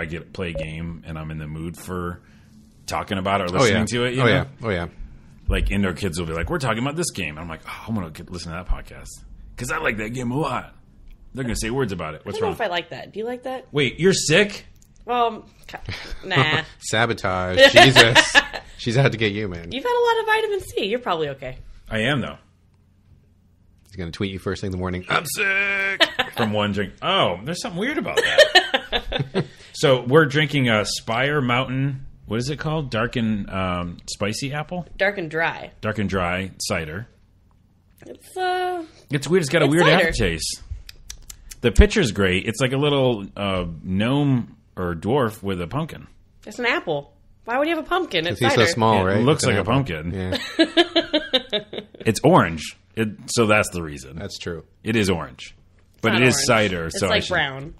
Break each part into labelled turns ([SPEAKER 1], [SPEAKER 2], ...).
[SPEAKER 1] I play a game and I'm in the mood for talking about it or listening to it. You know?
[SPEAKER 2] Oh yeah.
[SPEAKER 1] Like indoor kids will be like, we're talking about this game. And I'm like, oh, I'm going to listen to that podcast because I like that game a lot. They're going to say words about it. What's wrong?
[SPEAKER 3] I don't know if I like that. Do you like that?
[SPEAKER 1] Wait, you're sick?
[SPEAKER 3] Well, nah.
[SPEAKER 2] Sabotage. Jesus. She's out to get you, man.
[SPEAKER 3] You've had a lot of vitamin C. You're probably okay.
[SPEAKER 1] I am, though.
[SPEAKER 2] He's going to tweet you first thing in the morning.
[SPEAKER 1] I'm sick. From one drink. Oh, there's something weird about that. So we're drinking a Spire Mountain. What is it called? Dark and spicy apple?
[SPEAKER 3] Dark and dry.
[SPEAKER 1] Dark and dry cider.
[SPEAKER 3] It's
[SPEAKER 1] weird. It's got a weird
[SPEAKER 3] cider.
[SPEAKER 1] aftertaste. The picture's great. It's like a little gnome or dwarf with a pumpkin.
[SPEAKER 3] It's an apple. Why would you have a pumpkin? It's
[SPEAKER 2] he's
[SPEAKER 3] cider.
[SPEAKER 2] so small, right?
[SPEAKER 1] It looks like a
[SPEAKER 2] apple.
[SPEAKER 1] pumpkin.
[SPEAKER 2] Yeah,
[SPEAKER 1] It's orange. So that's the reason.
[SPEAKER 2] that's true.
[SPEAKER 1] It is orange. But
[SPEAKER 3] not
[SPEAKER 1] it is
[SPEAKER 3] orange.
[SPEAKER 1] cider.
[SPEAKER 3] It's
[SPEAKER 1] so
[SPEAKER 3] like brown.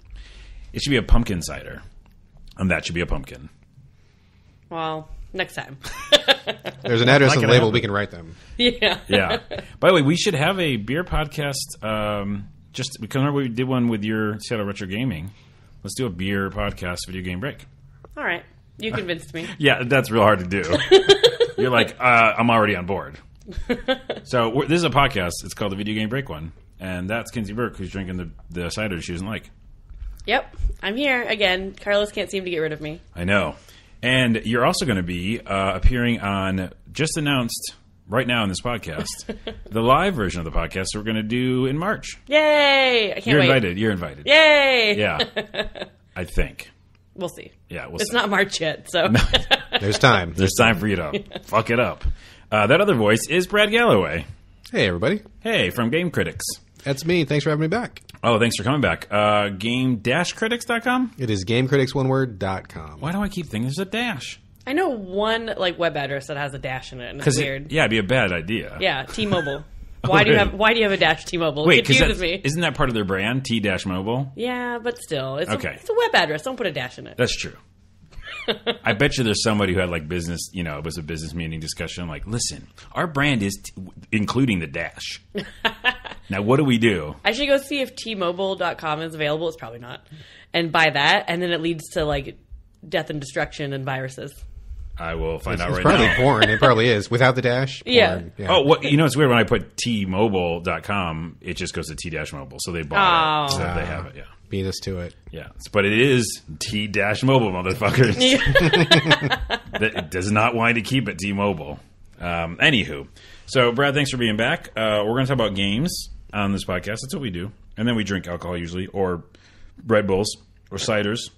[SPEAKER 1] It should be a pumpkin cider. And that should be a pumpkin.
[SPEAKER 3] Well, next time.
[SPEAKER 2] There's an address
[SPEAKER 1] Like
[SPEAKER 2] on
[SPEAKER 1] it
[SPEAKER 2] the label.
[SPEAKER 1] happened.
[SPEAKER 2] We can write them.
[SPEAKER 3] Yeah.
[SPEAKER 1] Yeah. By the way, we should have a beer podcast. Just because remember we did one with your Seattle Retro Gaming. Let's do a beer podcast video game break.
[SPEAKER 3] All right. You convinced me.
[SPEAKER 1] Yeah, that's real hard to do. You're like, I'm already on board. So this is a podcast. It's called the Video Game Break One. And that's Kinsey Burke, who's drinking the cider she doesn't like.
[SPEAKER 3] Yep. I'm here again. Carlos can't seem to get rid of me.
[SPEAKER 1] I know. And you're also going to be appearing on, just announced right now in this podcast, the live version of the podcast that we're going to do in March.
[SPEAKER 3] Yay! I can't
[SPEAKER 1] You're
[SPEAKER 3] wait.
[SPEAKER 1] invited. You're invited.
[SPEAKER 3] Yay!
[SPEAKER 1] Yeah. I think.
[SPEAKER 3] We'll see.
[SPEAKER 1] Yeah, we'll
[SPEAKER 3] It's
[SPEAKER 1] see.
[SPEAKER 3] not March yet, so.
[SPEAKER 2] There's time.
[SPEAKER 1] There's time for you to fuck it up. That other voice is Brad Galloway.
[SPEAKER 2] Hey, everybody.
[SPEAKER 1] Hey, from Game Critics.
[SPEAKER 2] That's me. Thanks for having me back.
[SPEAKER 1] Oh, thanks for coming back. Game-critics.com?
[SPEAKER 2] It is GameCriticsOneWord.com.
[SPEAKER 1] Why do I keep thinking there's a dash?
[SPEAKER 3] I know one web address that has a dash in it, and it's weird.
[SPEAKER 1] It'd be a bad idea.
[SPEAKER 3] Yeah, T-Mobile. Why do you have a dash T-Mobile?
[SPEAKER 1] Wait,
[SPEAKER 3] It confuses me.
[SPEAKER 1] isn't that part of their brand, T-Mobile?
[SPEAKER 3] Yeah, but still, it's
[SPEAKER 1] Okay.
[SPEAKER 3] it's a web address. Don't put a dash in it.
[SPEAKER 1] That's true. I bet you there's somebody who had like business, it was a business meeting discussion. Like, listen, our brand is including the dash. Now, what do we do?
[SPEAKER 3] I should go see if T-Mobile.com is available. It's probably not. And buy that, and then it leads to like death and destruction and viruses.
[SPEAKER 1] I will find out
[SPEAKER 2] It's
[SPEAKER 1] right
[SPEAKER 2] probably
[SPEAKER 1] now.
[SPEAKER 2] porn. It probably is. Without the dash?
[SPEAKER 3] Yeah.
[SPEAKER 2] Porn.
[SPEAKER 1] Oh, it's weird when I put T-Mobile.com, it just goes to T-Mobile. So they bought it. So they have it, yeah.
[SPEAKER 2] Beat us to it.
[SPEAKER 1] Yeah. But it is T-Mobile, motherfuckers. That does not want to keep it T-Mobile. Anywho. So, Brad, thanks for being back. We're going to talk about games on this podcast. That's what we do. And then we drink alcohol usually, or Red Bulls, or ciders,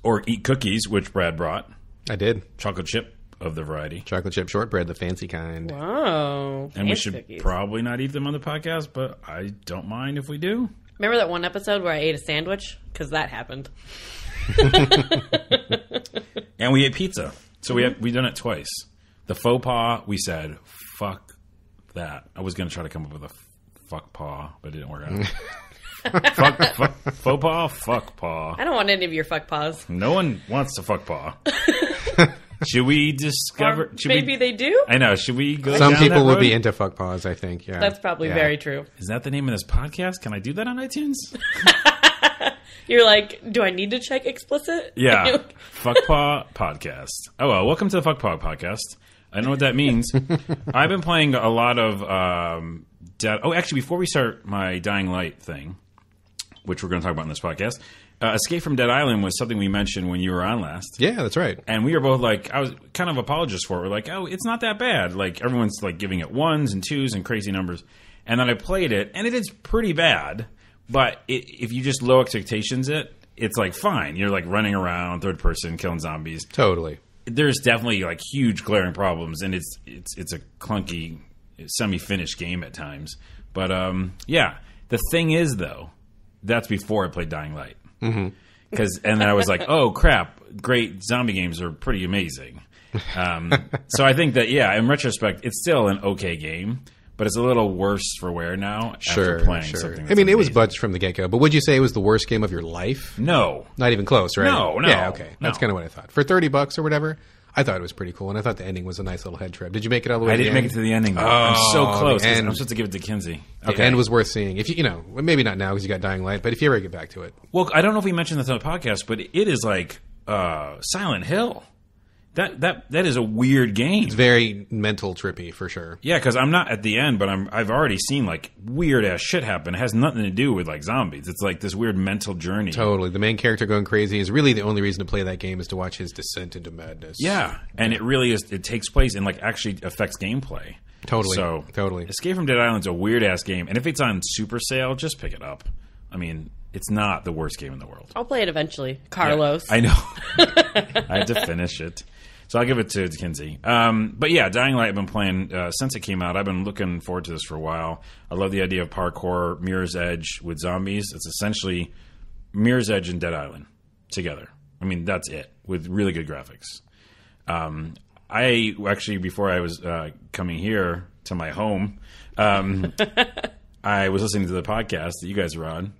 [SPEAKER 1] or eat cookies, which Brad brought.
[SPEAKER 2] I did.
[SPEAKER 1] Chocolate chip of the variety.
[SPEAKER 2] Chocolate chip shortbread, the fancy kind.
[SPEAKER 3] Whoa.
[SPEAKER 1] And we
[SPEAKER 3] fancy
[SPEAKER 1] should
[SPEAKER 3] cookies.
[SPEAKER 1] probably not eat them on the podcast, but I don't mind if we do.
[SPEAKER 3] Remember that one episode where I ate a sandwich? Because that happened.
[SPEAKER 1] And we ate pizza. So we've done it twice. The faux pas, we said, fuck that. I was going to try to come up with a fuck paw, but it didn't work out. Faux pas, fuck paw.
[SPEAKER 3] I don't want any of your fuck paws.
[SPEAKER 1] No one wants to fuck paw. Should we discover?
[SPEAKER 3] Maybe they do?
[SPEAKER 1] I know. Should we go
[SPEAKER 2] Some
[SPEAKER 1] down
[SPEAKER 2] people
[SPEAKER 1] that
[SPEAKER 2] would
[SPEAKER 1] road?
[SPEAKER 2] be into fuck paws, I think. Yeah.
[SPEAKER 3] That's probably
[SPEAKER 2] Yeah.
[SPEAKER 3] very true.
[SPEAKER 1] Is that the name of this podcast? Can I do that on iTunes?
[SPEAKER 3] You're like, do I need to check explicit?
[SPEAKER 1] Yeah. Fuck Paw Podcast. Oh, well, welcome to the Fuck Paw Podcast. I don't know what that means. I've been playing a lot of actually, before we start my Dying Light thing, which we're going to talk about in this podcast, Escape from Dead Island was something we mentioned when you were on last.
[SPEAKER 2] Yeah, that's right.
[SPEAKER 1] And we were both like, I was kind of apologists for it. We're like, oh, it's not that bad. Like, everyone's like giving it 1s and 2s and crazy numbers. And then I played it, and it is pretty bad. But if you just low expectations it's like fine. You're like running around, third person, killing zombies.
[SPEAKER 2] Totally.
[SPEAKER 1] There's definitely like huge glaring problems, and it's a clunky, semi-finished game at times. But yeah, the thing is though, that's before I played Dying Light. Mm-hmm. And then I was like, oh crap, great zombie games are pretty amazing. So I think that in retrospect, it's still an okay game. But it's a little worse for wear now after playing something that's
[SPEAKER 2] it was
[SPEAKER 1] amazing.
[SPEAKER 2] budged from the get-go. But would you say it was the worst game of your life?
[SPEAKER 1] No.
[SPEAKER 2] Not even close, right?
[SPEAKER 1] No.
[SPEAKER 2] Yeah, okay. That's kind of what I thought. For $30 or whatever, I thought it was pretty cool, and I thought the ending was a nice little head trip. Did you make it all the way?
[SPEAKER 1] I didn't make it to the ending. Though. I'm so close.
[SPEAKER 2] the end.
[SPEAKER 1] I'm supposed to give it to Kinsey.
[SPEAKER 2] The end was worth seeing. If you know, maybe not now because you got Dying Light, but if you ever get back to it,
[SPEAKER 1] Well, I don't know if we mentioned this on the podcast, but it is like Silent Hill. That is a weird game.
[SPEAKER 2] it's very mental trippy for sure.
[SPEAKER 1] Yeah, because I'm not at the end, but I've already seen like weird ass shit happen. It has nothing to do with like zombies. It's like this weird mental journey.
[SPEAKER 2] Totally, the main character going crazy is really the only reason to play that game is to watch his descent into madness.
[SPEAKER 1] Yeah, and it really is. It takes place and like actually affects gameplay.
[SPEAKER 2] Totally.
[SPEAKER 1] So
[SPEAKER 2] Totally.
[SPEAKER 1] Escape from Dead Island's a weird ass game, and if it's on super sale, just pick it up. I mean, it's not the worst game in the world.
[SPEAKER 3] I'll play it eventually. Carlos.
[SPEAKER 1] I know. I had to finish it. So I'll give it to Kinsey. But yeah, Dying Light I've been playing since it came out. I've been looking forward to this for a while. I love the idea of parkour, Mirror's Edge with zombies. It's essentially Mirror's Edge and Dead Island together. I mean, that's it, with really good graphics. I actually, before I was coming here to my home, I was listening to the podcast that you guys were on,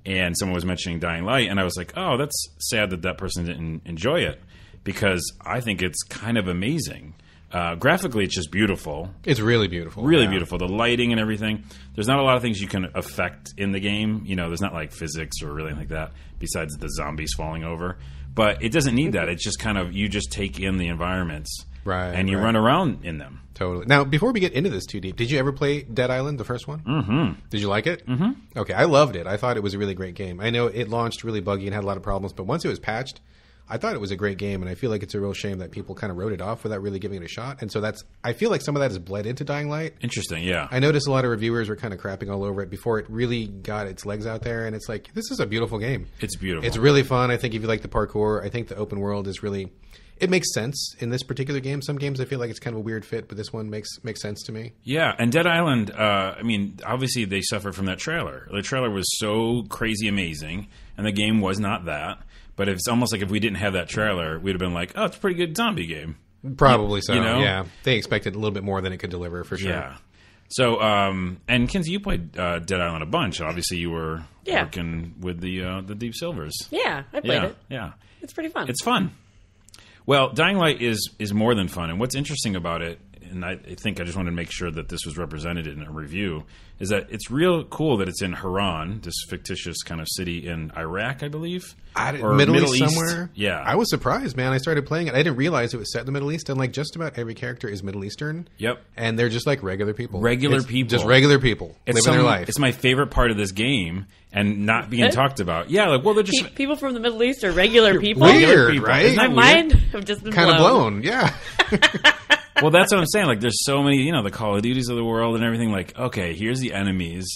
[SPEAKER 1] and someone was mentioning Dying Light, and I was like, oh, that's sad that person didn't enjoy it, because I think it's kind of amazing. Graphically, it's just beautiful.
[SPEAKER 2] It's really beautiful.
[SPEAKER 1] Really
[SPEAKER 2] yeah.
[SPEAKER 1] beautiful. The lighting and everything. There's not a lot of things you can affect in the game. You know, there's not like physics or really like that, besides the zombies falling over. But it doesn't need that. It's just kind of, you just take in the environments.
[SPEAKER 2] Right,
[SPEAKER 1] and you
[SPEAKER 2] right.
[SPEAKER 1] run around in them.
[SPEAKER 2] Totally. Now, before we get into this too deep, did you ever play Dead Island, the first one? Mm-hmm. Did you like it? Mm-hmm. Okay, I loved it. I thought it was a really great game. I know it launched really buggy and had a lot of problems, but once it was patched, I thought it was a great game, and I feel like it's a real shame that people kind of wrote it off without really giving it a shot. And so I feel like some of that has bled into Dying Light.
[SPEAKER 1] Interesting, yeah.
[SPEAKER 2] I noticed a lot of reviewers were kind of crapping all over it before it really got its legs out there, and it's like, this is a beautiful game.
[SPEAKER 1] It's beautiful.
[SPEAKER 2] It's really fun. I think if you like the parkour, I think the open world is really... It makes sense in this particular game. Some games I feel like it's kind of a weird fit, but this one makes sense to me.
[SPEAKER 1] Yeah, and Dead Island, I mean, obviously they suffered from that trailer. The trailer was so crazy amazing, and the game was not that. But it's almost like if we didn't have that trailer, we'd have been like, oh, it's a pretty good zombie game.
[SPEAKER 2] Probably so,
[SPEAKER 1] You know?
[SPEAKER 2] yeah. They expected a little bit more than it could deliver, for sure.
[SPEAKER 1] Yeah. So, and Kinsey, you played Dead Island a bunch. Obviously, you were working with the Deep Silvers.
[SPEAKER 3] Yeah, I played it.
[SPEAKER 1] Yeah.
[SPEAKER 3] It's pretty fun.
[SPEAKER 1] It's fun. Well, Dying Light is more than fun. And what's interesting about it, and I think I just wanted to make sure that this was represented in a review, is that it's real cool that it's in Haran, this fictitious kind of city in Iraq, I believe.
[SPEAKER 2] Or Middle East somewhere.
[SPEAKER 1] Yeah.
[SPEAKER 2] I was surprised, man. I started playing it. I didn't realize it was set in the Middle East, and like just about every character is Middle Eastern.
[SPEAKER 1] Yep.
[SPEAKER 2] And they're just like regular people.
[SPEAKER 1] People.
[SPEAKER 2] Just regular people living their life.
[SPEAKER 1] It's my favorite part of this game and not being talked about. Yeah, like, well, they're just...
[SPEAKER 3] People from the Middle East are regular people?
[SPEAKER 2] Weird,
[SPEAKER 1] people.
[SPEAKER 2] right?
[SPEAKER 3] My mind have just been
[SPEAKER 2] kind of blown, yeah.
[SPEAKER 1] Well, that's what I'm saying. Like, there's so many, the Call of Duties of the world and everything. Like, okay, here's the enemies,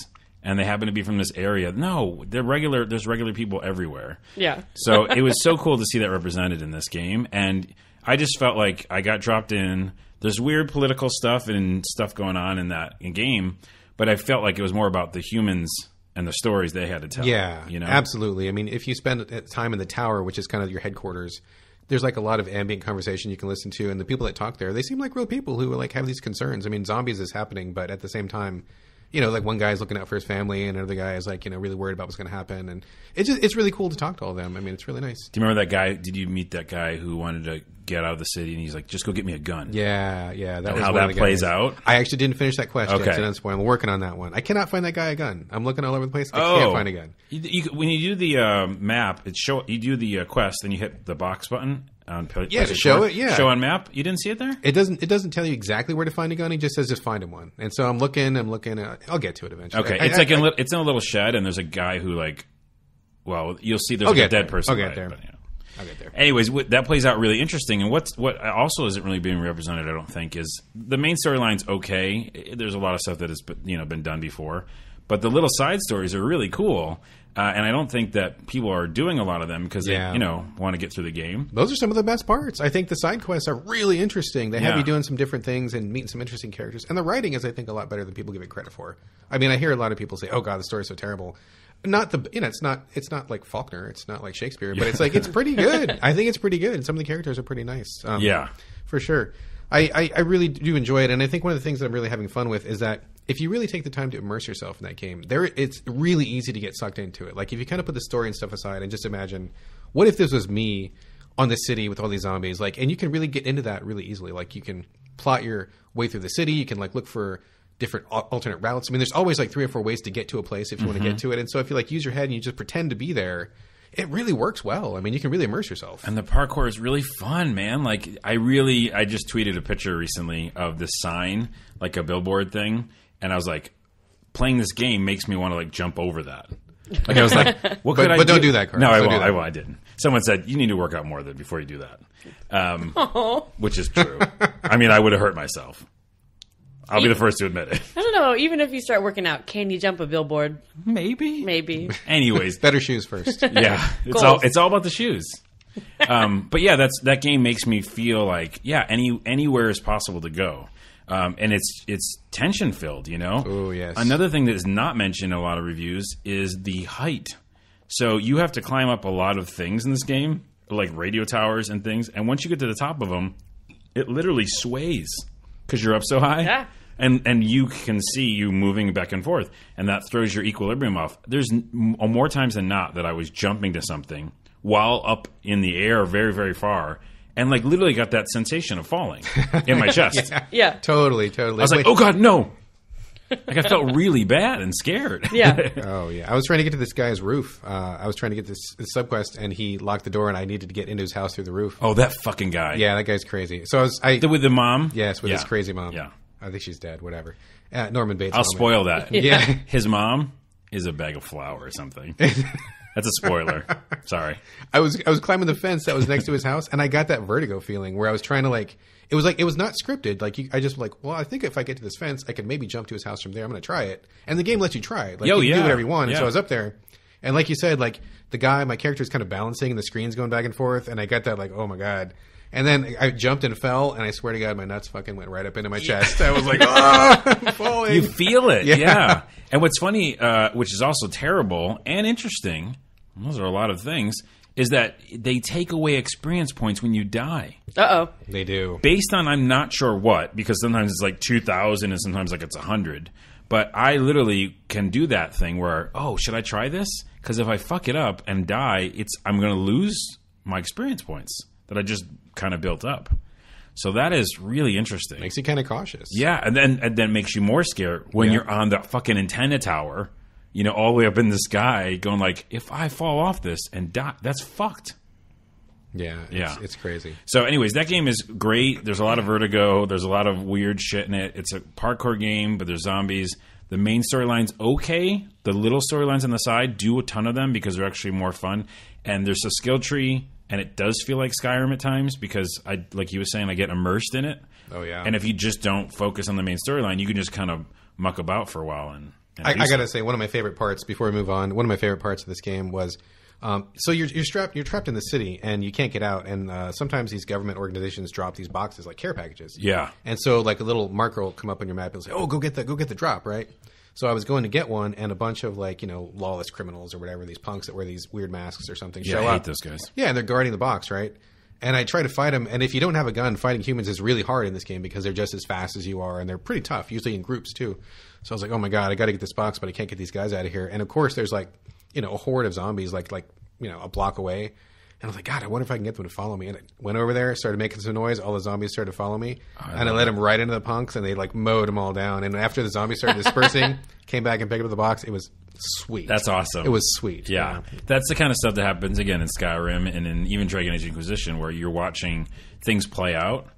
[SPEAKER 1] and they happen to be from this area. No, they're regular. There's regular people everywhere.
[SPEAKER 3] Yeah.
[SPEAKER 1] So it was so cool to see that represented in this game, and I just felt like I got dropped in. There's weird political stuff and stuff going on in that game, but I felt like it was more about the humans and the stories they had to tell.
[SPEAKER 2] Yeah, absolutely. I mean, if you spend time in the tower, which is kind of your headquarters, there's like a lot of ambient conversation you can listen to, and the people that talk there, they seem like real people who like have these concerns. I mean, zombies is happening, but at the same time, like one guy's looking out for his family, and another guy is like, really worried about what's going to happen, and it's really cool to talk to all of them. I mean, it's really nice.
[SPEAKER 1] Do you remember that guy? Did you meet that guy who wanted to get out of the city, and he's like, just go get me a gun?
[SPEAKER 2] Yeah. That was
[SPEAKER 1] how
[SPEAKER 2] one
[SPEAKER 1] that
[SPEAKER 2] of the
[SPEAKER 1] plays
[SPEAKER 2] guys.
[SPEAKER 1] out.
[SPEAKER 2] I actually didn't finish that quest
[SPEAKER 1] Okay.
[SPEAKER 2] yet, so that's why I'm working on that one. I cannot find that guy a gun. I'm looking all over the place. I can't find a gun.
[SPEAKER 1] When you do the map, you do the quest, then you hit the box button on
[SPEAKER 2] to show it. Yeah,
[SPEAKER 1] show on map. You didn't see it there.
[SPEAKER 2] It doesn't tell you exactly where to find a gun. He just says just find him one. And so I'm looking. I'll get to it eventually.
[SPEAKER 1] Okay, it's in a little shed, and there's a guy who you'll see there's a dead person.
[SPEAKER 2] I'll get there.
[SPEAKER 1] But,
[SPEAKER 2] I'll get there.
[SPEAKER 1] Anyways, that plays out really interesting. And what also isn't really being represented, I don't think, is the main storyline's okay. There's a lot of stuff that has been done before, but the little side stories are really cool. And I don't think that people are doing a lot of them because they want to get through the game.
[SPEAKER 2] Those are some of the best parts. I think the side quests are really interesting. They have you doing some different things and meeting some interesting characters. And the writing is, I think, a lot better than people give it credit for. I mean, I hear a lot of people say, "Oh God, the story's so terrible." It's not like Faulkner. It's not like Shakespeare, but it's like it's pretty good. I think it's pretty good. And some of the characters are pretty nice. For sure. I really do enjoy it, and I think one of the things that I'm really having fun with is that if you really take the time to immerse yourself in that game, it's really easy to get sucked into it. Like if you kind of put the story and stuff aside and just imagine, what if this was me on the city with all these zombies. Like, and you can really get into that really easily. Like, you can plot your way through the city. You can like look for different alternate routes. I mean, there's always like 3 or 4 ways to get to a place if you want to get to it. And so if you like use your head and you just pretend to be there, it really works well. I mean, you can really immerse yourself.
[SPEAKER 1] And the parkour is really fun, man. Like, I just tweeted a picture recently of this sign, like a billboard thing, and I was like, playing this game makes me want to like jump over that. Like, I was like, what could I do?
[SPEAKER 2] But don't do that, Carl.
[SPEAKER 1] No, I won't. I didn't. Someone said, you need to work out more before you do that. Which is true. I mean, I would have hurt myself. I'll be the first to admit it.
[SPEAKER 3] I don't know. Even if you start working out, can you jump a billboard? Maybe.
[SPEAKER 1] Anyways.
[SPEAKER 2] Better shoes first.
[SPEAKER 1] Yeah. It's all about the shoes. But yeah, that game makes me feel like, anywhere is possible to go. And it's tension filled, you know?
[SPEAKER 2] Oh, yes.
[SPEAKER 1] Another thing that is not mentioned in a lot of reviews is the height. So you have to climb up a lot of things in this game, like radio towers and things. And once you get to the top of them, it literally sways because you're up so high.
[SPEAKER 3] Yeah.
[SPEAKER 1] And you can see you moving back and forth, and that throws your equilibrium off. There's more times than not that I was jumping to something while up in the air very, very far, and like literally got that sensation of falling in my chest.
[SPEAKER 3] Yeah.
[SPEAKER 2] Totally.
[SPEAKER 1] I was like, oh God, no. Like, I felt really bad and scared.
[SPEAKER 3] Yeah.
[SPEAKER 2] Oh, yeah. I was trying to get to this guy's roof. I was trying to get this subquest, and he locked the door, and I needed to get into his house through the roof.
[SPEAKER 1] Oh, that fucking guy.
[SPEAKER 2] Yeah, that guy's crazy. So
[SPEAKER 1] with the mom?
[SPEAKER 2] Yes, with his crazy mom.
[SPEAKER 1] Yeah.
[SPEAKER 2] I think she's dead, whatever. Norman Bates.
[SPEAKER 1] I'll spoil that.
[SPEAKER 2] Yeah.
[SPEAKER 1] His mom is a bag of flour or something. That's a spoiler. Sorry.
[SPEAKER 2] I was climbing the fence that was next to his house, and I got that vertigo feeling where I was trying to it was not scripted. Like, I just I think if I get to this fence, I can maybe jump to his house from there. I'm going to try it. And the game lets you try it. Like, you can do whatever you want. And so I was up there, and like you said, like my character is kind of balancing, and the screen's going back and forth, and I got that oh my God. And then I jumped and fell, and I swear to God, my nuts fucking went right up into my chest. I was like, I'm falling.
[SPEAKER 1] You feel it,
[SPEAKER 2] yeah.
[SPEAKER 1] And what's funny, which is also terrible and interesting, those are a lot of things, is that they take away experience points when you die.
[SPEAKER 3] Uh-oh.
[SPEAKER 2] They do.
[SPEAKER 1] Based on I'm not sure what, because sometimes it's like 2,000 and sometimes like it's 100. But I literally can do that thing where, should I try this? Because if I fuck it up and die, I'm going to lose my experience points that I just kind of built up. So that is really interesting.
[SPEAKER 2] Makes you kind of cautious.
[SPEAKER 1] Yeah, and then makes you more scared when you're on the fucking antenna tower, all the way up in the sky, going like, if I fall off this and die, that's fucked.
[SPEAKER 2] Yeah, it's crazy.
[SPEAKER 1] So anyways, that game is great. There's a lot of vertigo. There's a lot of weird shit in it. It's a parkour game, but there's zombies. The main storyline's okay. The little storylines on the side, do a ton of them because they're actually more fun. And there's a skill tree. And it does feel like Skyrim at times because, like he was saying, I get immersed in it.
[SPEAKER 2] Oh, yeah.
[SPEAKER 1] And if you just don't focus on the main storyline, you can just kind of muck about for a while. And
[SPEAKER 2] I got to say, one of my favorite parts, before we move on, one of my favorite parts of this game was, so you're trapped in the city and you can't get out. And sometimes these government organizations drop these boxes like care packages.
[SPEAKER 1] Yeah.
[SPEAKER 2] And so like a little marker will come up on your map and say, go get the drop, right? So I was going to get one, and a bunch of lawless criminals or whatever, these punks that wear these weird masks or something, show up.
[SPEAKER 1] I hate those guys.
[SPEAKER 2] Yeah, and they're guarding the box, right? And I try to fight them, and if you don't have a gun, fighting humans is really hard in this game because they're just as fast as you are, and they're pretty tough, usually in groups too. So I was like, oh my God, I got to get this box, but I can't get these guys out of here. And of course, there's a horde of zombies like a block away. And I was like, God, I wonder if I can get them to follow me. And I went over there, started making some noise. All the zombies started to follow me. And I let them right into the punks, and they mowed them all down. And after the zombies started dispersing, came back and picked up the box. It was sweet.
[SPEAKER 1] That's awesome.
[SPEAKER 2] It was sweet.
[SPEAKER 1] Yeah. That's the kind of stuff that happens, again, in Skyrim and in even Dragon Age Inquisition, where you're watching things play out.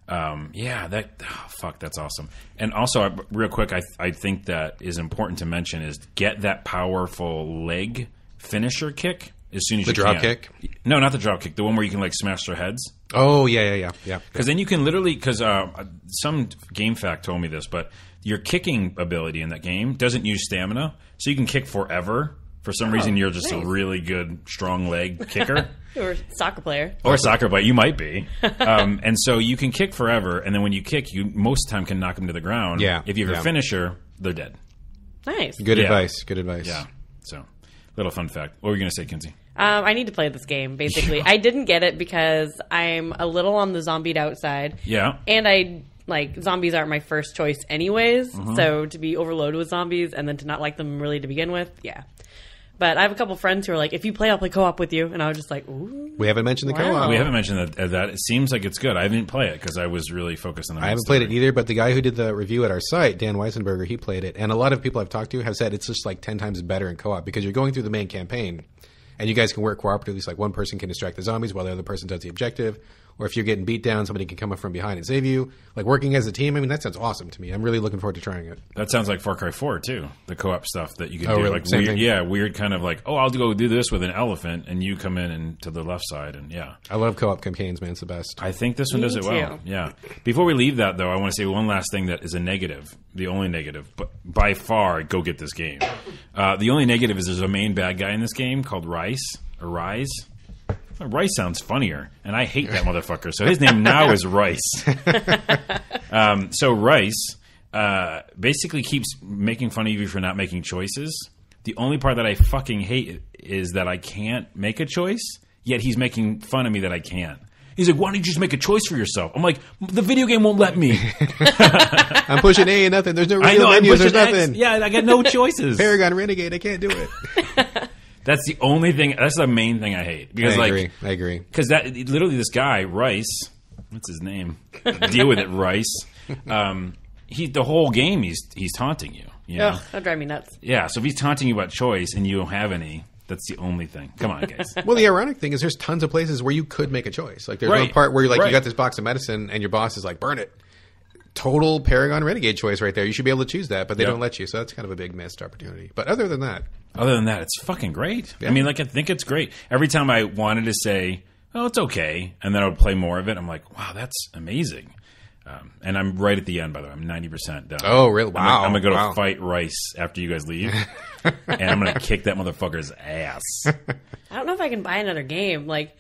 [SPEAKER 1] That's awesome. And also, real quick, I think that is important to mention is get that powerful leg finisher kick. As soon as
[SPEAKER 2] the
[SPEAKER 1] you
[SPEAKER 2] drop
[SPEAKER 1] can.
[SPEAKER 2] kick?
[SPEAKER 1] No, not the drop kick. The one where you can smash their heads.
[SPEAKER 2] Oh, yeah.
[SPEAKER 1] Because then you can literally, some game fact told me this, but your kicking ability in that game doesn't use stamina, so you can kick forever. For some reason, you're just a really good, strong leg kicker.
[SPEAKER 3] Or a soccer player.
[SPEAKER 1] Or a soccer player. You might be. And so you can kick forever, and then when you kick, you most of the time can knock them to the ground.
[SPEAKER 2] Yeah.
[SPEAKER 1] If you have a finisher, they're dead.
[SPEAKER 3] Nice.
[SPEAKER 2] Good advice.
[SPEAKER 1] Yeah. So, little fun fact. What were you going to say, Kinsey?
[SPEAKER 3] I need to play this game, basically. I didn't get it because I'm a little on the zombied out side.
[SPEAKER 1] Yeah.
[SPEAKER 3] And zombies aren't my first choice anyways. So to be overloaded with zombies and then to not like them really to begin with, yeah. But I have a couple friends who are like, if you play, I'll play co-op with you. And I was just like, ooh.
[SPEAKER 2] We haven't mentioned the
[SPEAKER 3] Wow.
[SPEAKER 2] co-op.
[SPEAKER 1] We haven't mentioned that. It seems like it's good. I didn't play it because I was really focused on the main
[SPEAKER 2] I haven't
[SPEAKER 1] story.
[SPEAKER 2] played it either, but the guy who did the review at our site, Dan Weisenberger, he played it. And a lot of people I've talked to have said it's just like 10 times better in co-op because you're going through the main campaign and you guys can work cooperatively. Like one person can distract the zombies while the other person does the objective. Or if you're getting beat down, somebody can come up from behind and save you. Like working as a team, I mean, that sounds awesome to me. I'm really looking forward to trying it.
[SPEAKER 1] That sounds like Far Cry 4 too. The co-op stuff that you can
[SPEAKER 2] Oh,
[SPEAKER 1] do,
[SPEAKER 2] really?
[SPEAKER 1] like
[SPEAKER 2] Same
[SPEAKER 1] weird,
[SPEAKER 2] thing?
[SPEAKER 1] weird kind of like, oh, I'll go do this with an elephant, and you come in and to the left side, and yeah.
[SPEAKER 2] I love co-op campaigns, man. It's the best.
[SPEAKER 1] I think this one
[SPEAKER 3] Me
[SPEAKER 1] does it well.
[SPEAKER 3] too.
[SPEAKER 1] Yeah. Before we leave that, though, I want to say one last thing that is a negative, the only negative, but by far, go get this game. The only negative is there's a main bad guy in this game called Rice, or Rise. Rice sounds funnier, and I hate that motherfucker. So his name now is Rice. So Rice basically keeps making fun of you for not making choices. The only part that I fucking hate is that I can't make a choice, yet he's making fun of me that I can't. He's like, why don't you just make a choice for yourself? I'm like, the video game won't let me.
[SPEAKER 2] I'm pushing A and nothing. There's no
[SPEAKER 1] I
[SPEAKER 2] radio
[SPEAKER 1] know, I'm
[SPEAKER 2] menus. There's
[SPEAKER 1] pushing X.
[SPEAKER 2] nothing.
[SPEAKER 1] Yeah, I got no choices.
[SPEAKER 2] Paragon Renegade. I can't do it.
[SPEAKER 1] That's the only thing. That's the main thing I hate. Because
[SPEAKER 2] I agree.
[SPEAKER 1] Because that literally, this guy Rice, what's his name? Deal with it, Rice. The whole game he's taunting you. You know?
[SPEAKER 3] Ugh, that'd drive me nuts.
[SPEAKER 1] Yeah. So if he's taunting you about choice and you don't have any, that's the only thing. Come on, guys.
[SPEAKER 2] Well, the ironic thing is there's tons of places where you could make a choice. Like there's
[SPEAKER 1] Right.
[SPEAKER 2] one part where you're like,
[SPEAKER 1] Right.
[SPEAKER 2] you got this box of medicine and your boss is like, burn it. Total Paragon Renegade choice right there. You should be able to choose that, but they
[SPEAKER 1] Yep.
[SPEAKER 2] don't let you. So that's kind of a big missed opportunity. But other than that,
[SPEAKER 1] Other than that, it's fucking great.
[SPEAKER 2] Yeah.
[SPEAKER 1] I mean, like, I think it's great. Every time I wanted to say, oh, it's okay, and then I would play more of it, I'm like, wow, that's amazing. And I'm right at the end, by the way. I'm 90% done.
[SPEAKER 2] Oh, really? Wow.
[SPEAKER 1] I'm going to go
[SPEAKER 2] Wow.
[SPEAKER 1] to fight Rice after you guys leave, and I'm going to kick that motherfucker's ass.
[SPEAKER 3] I don't know if I can buy another game. Like,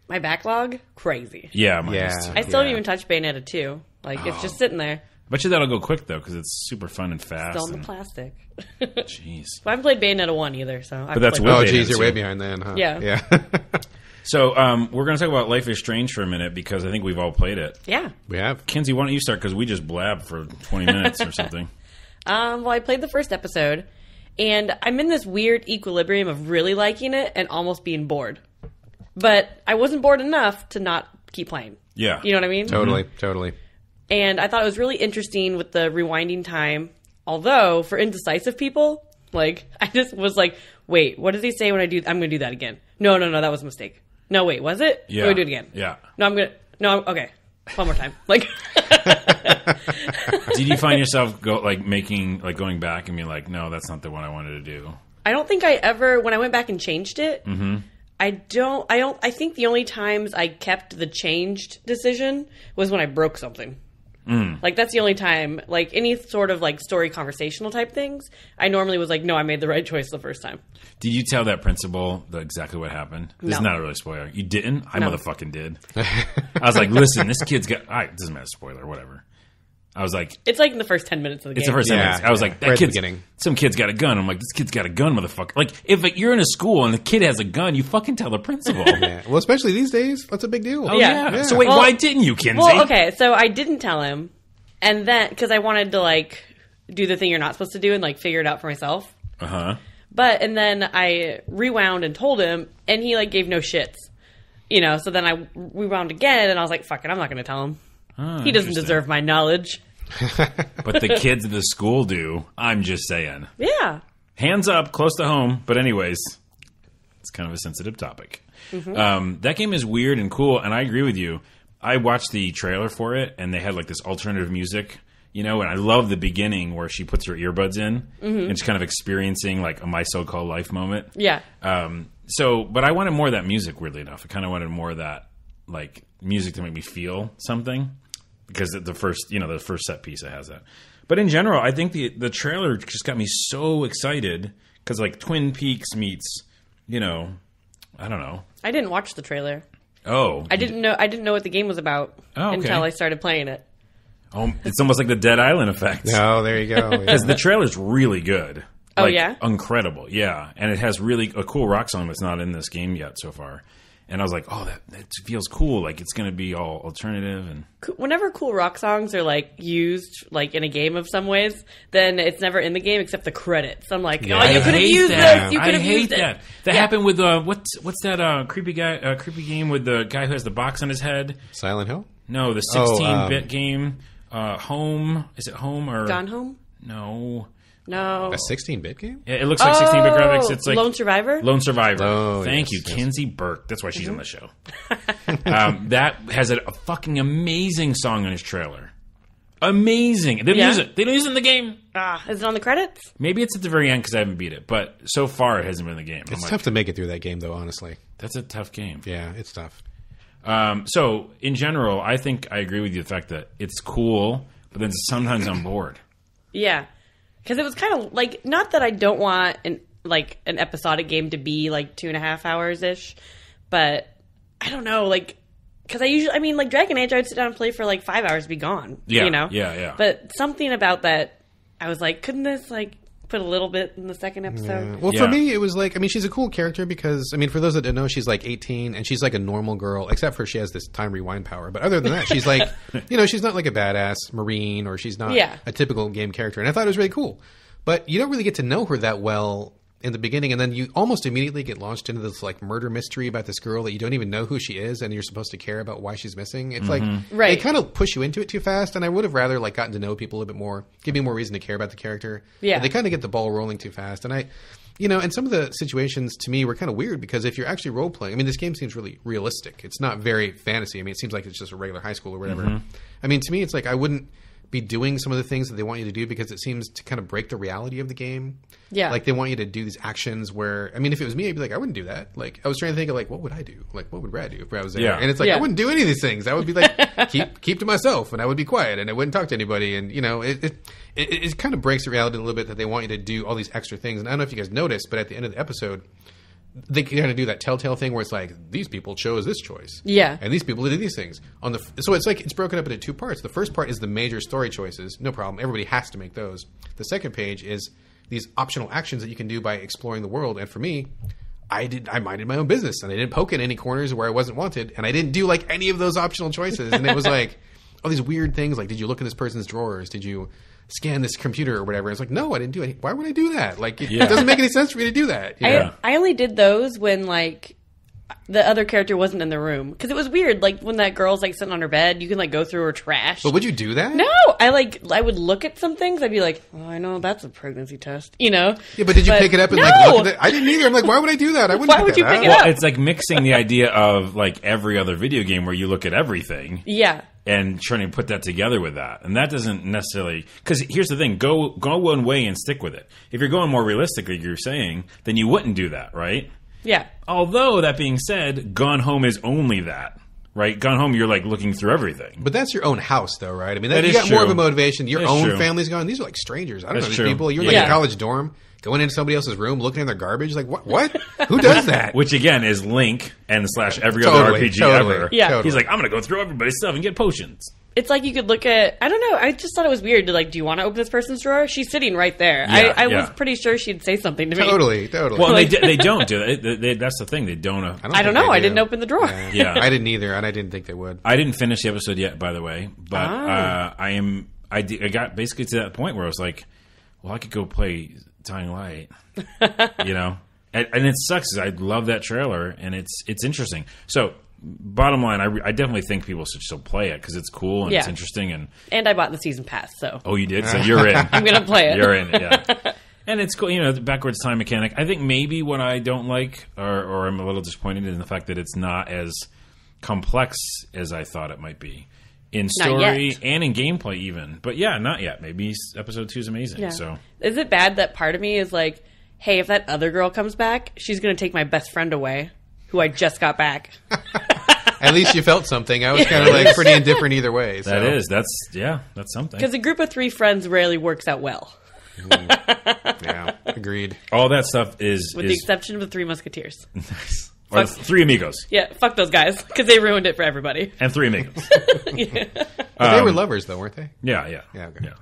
[SPEAKER 3] my backlog, crazy.
[SPEAKER 1] Yeah, mine
[SPEAKER 2] Yeah.
[SPEAKER 1] is too.
[SPEAKER 3] I still haven't even touched Bayonetta 2. Like, it's just sitting there,
[SPEAKER 1] Bet you that'll go quick, though, because it's super fun and fast.
[SPEAKER 3] still in the
[SPEAKER 1] and-
[SPEAKER 3] plastic.
[SPEAKER 1] Jeez.
[SPEAKER 3] I haven't played Bayonetta 1 either, so.
[SPEAKER 1] But that's
[SPEAKER 3] played
[SPEAKER 1] Well,
[SPEAKER 2] oh,
[SPEAKER 1] they
[SPEAKER 2] geez,
[SPEAKER 1] did
[SPEAKER 2] you're way
[SPEAKER 1] too.
[SPEAKER 2] behind then, huh?
[SPEAKER 3] Yeah.
[SPEAKER 2] Yeah.
[SPEAKER 1] So we're going to talk about Life is Strange for a minute, because I think we've all played it.
[SPEAKER 3] Yeah.
[SPEAKER 2] We have.
[SPEAKER 1] Kinsey, why don't you start, because we just blab for 20 minutes or something.
[SPEAKER 3] Well, I played the first episode, and I'm in this weird equilibrium of really liking it and almost being bored. But I wasn't bored enough to not keep playing.
[SPEAKER 1] Yeah.
[SPEAKER 3] You know what I mean?
[SPEAKER 2] Totally.
[SPEAKER 3] And I thought it was really interesting with the rewinding time. Although, for indecisive people, like, I just was like, wait, what does he say when I do? I'm going to do that again. No, that was a mistake. No, wait, was it?
[SPEAKER 1] Yeah.
[SPEAKER 3] I'm going to do it again.
[SPEAKER 1] Yeah.
[SPEAKER 3] Okay. One more time. Like,
[SPEAKER 1] Did you find yourself going back and being like, no, that's not the one I wanted to do?
[SPEAKER 3] I don't think I ever, when I went back and changed it, I think the only times I kept the changed decision was when I broke something. Like, that's the only time, like, any sort of, like, story conversational type things, I normally was like, no, I made the right choice the first time.
[SPEAKER 1] Did you tell that principal exactly what happened? This is
[SPEAKER 3] No.
[SPEAKER 1] not a really spoiler. You didn't? I
[SPEAKER 3] No.
[SPEAKER 1] motherfucking did. I was like, listen, this kid's got... All right, it doesn't matter, spoiler, whatever. I was like...
[SPEAKER 3] It's like in the first 10 minutes of the game.
[SPEAKER 1] It's the first
[SPEAKER 2] Yeah,
[SPEAKER 1] sentence. I was like,
[SPEAKER 2] right
[SPEAKER 1] that
[SPEAKER 2] at the
[SPEAKER 1] kid's...
[SPEAKER 2] beginning.
[SPEAKER 1] Some kid's got a gun. I'm like, this kid's got a gun, motherfucker. Like, if you're in a school and the kid has a gun, you fucking tell the principal.
[SPEAKER 2] Yeah. Well, especially these days, that's a big deal.
[SPEAKER 1] Oh,
[SPEAKER 3] Yeah.
[SPEAKER 1] yeah. So wait,
[SPEAKER 3] Well-
[SPEAKER 1] why didn't you, Kinsey?
[SPEAKER 3] Well, okay, so I didn't tell him, and then, because I wanted to, like, do the thing you're not supposed to do and, like, figure it out for myself.
[SPEAKER 1] Uh-huh.
[SPEAKER 3] And then I rewound and told him, and he, like, gave no shits. You know, so then I rewound again, and I was like, fuck it, I'm not going to tell him. He doesn't deserve my knowledge.
[SPEAKER 1] But the kids at the school do. I'm just saying.
[SPEAKER 3] Yeah.
[SPEAKER 1] Hands up, close to home. But anyways, it's kind of a sensitive topic. That game is weird and cool, and I agree with you. I watched the trailer for it, and they had like this alternative music, you know, and I love the beginning where she puts her earbuds in and she's kind of experiencing like a My So-Called Life moment.
[SPEAKER 3] Yeah.
[SPEAKER 1] But I wanted more of that music, weirdly enough. I kind of wanted more of that like music to make me feel something, because the first set piece that has that. But in general, I think the trailer just got me so excited, because like Twin Peaks meets, I don't know.
[SPEAKER 3] I didn't watch the trailer.
[SPEAKER 1] Oh,
[SPEAKER 3] I didn't know what the game was about
[SPEAKER 1] okay.
[SPEAKER 3] until I started playing it.
[SPEAKER 1] Oh, it's almost like the Dead Island effect.
[SPEAKER 2] Oh, there you go. Yeah.
[SPEAKER 1] Because the trailer's really good.
[SPEAKER 3] Oh,
[SPEAKER 1] Like,
[SPEAKER 3] yeah?
[SPEAKER 1] Incredible, yeah. And it has really a cool rock song that's not in this game yet so far. And I was like, oh, that feels cool. Like it's going to be all alternative. And
[SPEAKER 3] whenever cool rock songs are like used like in a game of some ways, then it's never in the game except the credits. I'm like, oh, you could have used this. You could have used
[SPEAKER 1] that. That happened with what's that creepy game with the guy who has the box on his head?
[SPEAKER 2] Silent Hill?
[SPEAKER 1] No, the 16-bit game. Home. Is it Home or
[SPEAKER 3] Gone Home?
[SPEAKER 1] No.
[SPEAKER 3] No.
[SPEAKER 2] A 16-bit game?
[SPEAKER 1] Yeah, it looks like 16-bit graphics. It's like
[SPEAKER 3] Lone Survivor?
[SPEAKER 1] Lone Survivor.
[SPEAKER 2] Oh,
[SPEAKER 1] Thank you, Kinsey Burke. That's why she's on the show. That has a fucking amazing song on his trailer. Amazing. They don't use it. They don't use it in the game.
[SPEAKER 3] Is it on the credits?
[SPEAKER 1] Maybe it's at the very end because I haven't beat it. But so far, it hasn't been in the game.
[SPEAKER 2] It's tough to make it through that game, though, honestly.
[SPEAKER 1] That's a tough game.
[SPEAKER 2] Yeah, it's tough.
[SPEAKER 1] So, in general, I think I agree with you the fact that it's cool, but then sometimes I'm bored.
[SPEAKER 3] Yeah. Because it was kind of like, not that I don't want an episodic game to be like 2.5 hours ish, but I don't know, like, because like Dragon Age, I would sit down and play for like 5 hours, be gone.
[SPEAKER 1] Yeah,
[SPEAKER 3] you know?
[SPEAKER 1] Yeah.
[SPEAKER 3] But something about that, I was like, couldn't this like put a little bit in the second episode?
[SPEAKER 2] Yeah. Well, for me, it was like, I mean, she's a cool character because, I mean, for those that don't know, she's like 18 and she's like a normal girl, except for she has this time rewind power. But other than that, she's like, she's not like a badass Marine or she's not a typical game character. And I thought it was really cool. But you don't really get to know her that well in the beginning, and then you almost immediately get launched into this like murder mystery about this girl that you don't even know who she is, and you're supposed to care about why she's missing. It's like they kind of push you into it too fast, and I would have rather like gotten to know people a little bit more, give me more reason to care about the character.
[SPEAKER 3] Yeah,
[SPEAKER 2] but they kind of get the ball rolling too fast, and and some of the situations to me were kind of weird because if you're actually role playing, I mean, this game seems really realistic. It's not very fantasy. I mean, it seems like it's just a regular high school or whatever. I mean, to me, it's like I wouldn't be doing some of the things that they want you to do because it seems to kind of break the reality of the game. Yeah. Like they want you to do these actions where, I mean, if it was me, I'd be like, I wouldn't do that. Like I was trying to think of like, what would I do? Like what would Brad do if Brad was there? Yeah. And it's like, I wouldn't do any of these things. I would be like, keep to myself and I would be quiet and I wouldn't talk to anybody. And it kind of breaks the reality a little bit that they want you to do all these extra things. And I don't know if you guys noticed, but at the end of the episode, they kind of do that telltale thing where it's like these people chose this choice, and these people did these things so it's like it's broken up into two parts. The first part is the major story choices, no problem. Everybody has to make those. The second page is these optional actions that you can do by exploring the world. And for me, I minded my own business and I didn't poke in any corners where I wasn't wanted, and I didn't do like any of those optional choices. And it was like all these weird things like, did you look in this person's drawers? Did you scan this computer or whatever? It's like, no, I didn't do it. Why would I do that? Like, it doesn't make any sense for me to do that.
[SPEAKER 3] I only did those when like the other character wasn't in the room because it was weird. Like when that girl's like sitting on her bed, you can like go through her trash.
[SPEAKER 2] But would you do that?
[SPEAKER 3] No, I would look at some things. I'd be like, oh, I know that's a pregnancy test, Yeah,
[SPEAKER 2] but did you pick it up and like look at it? I didn't either. I'm like, why would I do that? I wouldn't.
[SPEAKER 3] Why would you pick it up?
[SPEAKER 1] Well, it's like mixing the idea of like every other video game where you look at everything.
[SPEAKER 3] Yeah.
[SPEAKER 1] And trying to put that together with that. And that doesn't necessarily... Because here's the thing. Go one way and stick with it. If you're going more realistically, you're saying, then you wouldn't do that, right?
[SPEAKER 3] Yeah.
[SPEAKER 1] Although, that being said, Gone Home is only that. Right? Gone Home, you're like looking through everything.
[SPEAKER 2] But that's your own house, though, right? I mean, you got more of a motivation. Your own family's gone. These are like strangers. I don't know these people. You're like in a college dorm, going into somebody else's room, looking in their garbage. Like, what? Who does that?
[SPEAKER 1] Which, again, is Link and / every other RPG ever.
[SPEAKER 3] Yeah.
[SPEAKER 2] Totally.
[SPEAKER 1] He's like, I'm going to go through everybody's stuff and get potions.
[SPEAKER 3] It's like you could look at... I don't know. I just thought it was weird to like, do you want to open this person's drawer? She's sitting right there. I was pretty sure she'd say something to me.
[SPEAKER 2] Totally.
[SPEAKER 1] Well, they don't do that. That's the thing. They don't...
[SPEAKER 3] I don't know. I didn't open the drawer.
[SPEAKER 2] Yeah. I didn't either, and I didn't think they would.
[SPEAKER 1] I didn't finish the episode yet, by the way. But I got basically to that point where I was like, well, I could go play Dying Light. And it sucks. I love that trailer, and it's interesting. So... Bottom line, I definitely think people should still play it because it's cool and it's interesting. And
[SPEAKER 3] I bought the season pass, so...
[SPEAKER 1] Oh, you did? So you're in.
[SPEAKER 3] I'm going to play it.
[SPEAKER 1] You're in, yeah. And it's cool, the backwards time mechanic. I think maybe what I don't like or I'm a little disappointed in the fact that it's not as complex as I thought it might be. In story and in gameplay even. But yeah, not yet. Maybe episode 2 is amazing.
[SPEAKER 3] Yeah.
[SPEAKER 1] So
[SPEAKER 3] is it bad that part of me is like, hey, if that other girl comes back, she's going to take my best friend away, who I just got back.
[SPEAKER 2] At least you felt something. I was kind of like pretty indifferent either way. So.
[SPEAKER 1] That's something.
[SPEAKER 3] Because a group of 3 friends rarely works out well.
[SPEAKER 2] Yeah, agreed.
[SPEAKER 1] All that stuff is...
[SPEAKER 3] With the exception of the 3 Musketeers.
[SPEAKER 1] Nice. Or 3 Amigos.
[SPEAKER 3] Yeah, fuck those guys, because they ruined it for everybody.
[SPEAKER 1] And 3 Amigos.
[SPEAKER 2] They were lovers, though, weren't they?
[SPEAKER 1] Yeah.
[SPEAKER 2] Okay.
[SPEAKER 1] Yeah.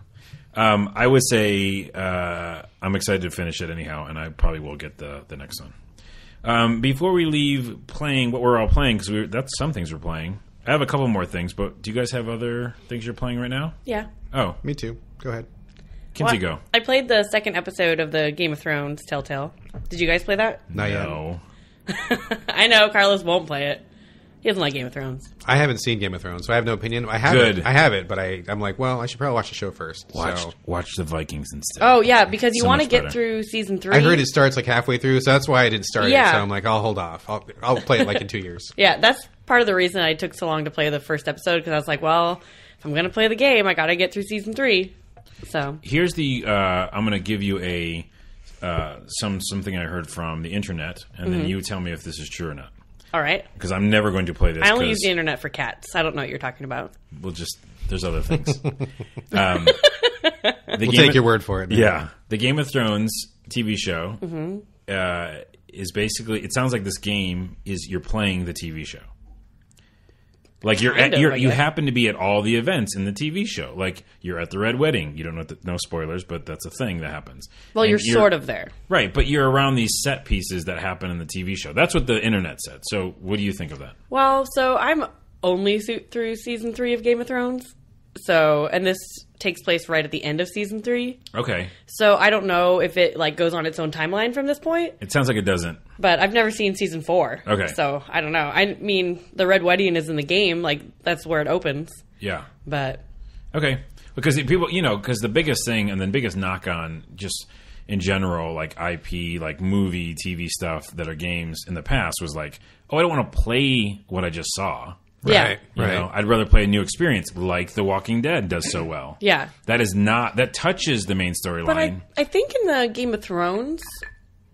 [SPEAKER 1] I would say I'm excited to finish it anyhow, and I probably will get the next one. Before we leave playing what we're all playing, because that's some things we're playing. I have a couple more things, but do you guys have other things you're playing right now?
[SPEAKER 3] Yeah.
[SPEAKER 1] Oh.
[SPEAKER 2] Me too. Go ahead.
[SPEAKER 1] Kinsey, go.
[SPEAKER 3] I played the second episode of the Game of Thrones Telltale. Did you guys play that?
[SPEAKER 2] Not yet.
[SPEAKER 1] No.
[SPEAKER 3] I know Carlos won't play it. He doesn't like Game of Thrones.
[SPEAKER 2] I haven't seen Game of Thrones, so I have no opinion. I have it, but I'm like, well, I should probably watch the show first.
[SPEAKER 1] Watch the Vikings instead.
[SPEAKER 3] Oh, yeah, because you want to get
[SPEAKER 1] better.
[SPEAKER 3] through season 3.
[SPEAKER 2] I heard it starts like halfway through, so that's why I didn't start it. So I'm like, I'll hold off. I'll play it like in 2 years.
[SPEAKER 3] Yeah, that's part of the reason I took so long to play the first episode, because I was like, well, if I'm going to play the game, I got to get through season 3. So
[SPEAKER 1] here's the I'm going to give you a something I heard from the internet, and then you tell me if this is true or not.
[SPEAKER 3] All right.
[SPEAKER 1] Because I'm never going to play this.
[SPEAKER 3] I only use the internet for cats. I don't know what you're talking about.
[SPEAKER 1] There's other things.
[SPEAKER 2] We'll take your word for it. Man.
[SPEAKER 1] Yeah. The Game of Thrones TV show is basically, it sounds like this game is you're playing the TV show. Like you happen to be at all the events in the TV show. Like you're at the Red Wedding. You don't know no spoilers, but that's a thing that happens.
[SPEAKER 3] Well, you're sort of there.
[SPEAKER 1] Right, but you're around these set pieces that happen in the TV show. That's what the internet said. So what do you think of that?
[SPEAKER 3] Well, so I'm only through season 3 of Game of Thrones. So, and this takes place right at the end of season 3.
[SPEAKER 1] Okay.
[SPEAKER 3] So I don't know if it like goes on its own timeline from this point.
[SPEAKER 1] It sounds like it doesn't.
[SPEAKER 3] But I've never seen season 4.
[SPEAKER 1] Okay.
[SPEAKER 3] So I don't know. I mean, the Red Wedding is in the game. Like that's where it opens.
[SPEAKER 1] Yeah.
[SPEAKER 3] But
[SPEAKER 1] okay, because people, because the biggest thing and the biggest knock on just in general, like IP, like movie, TV stuff that are games in the past was like, oh, I don't want to play what I just saw.
[SPEAKER 3] Right.
[SPEAKER 1] You know, I'd rather play a new experience, like The Walking Dead does so well.
[SPEAKER 3] Yeah.
[SPEAKER 1] That touches the main storyline.
[SPEAKER 3] But I think in the Game of Thrones,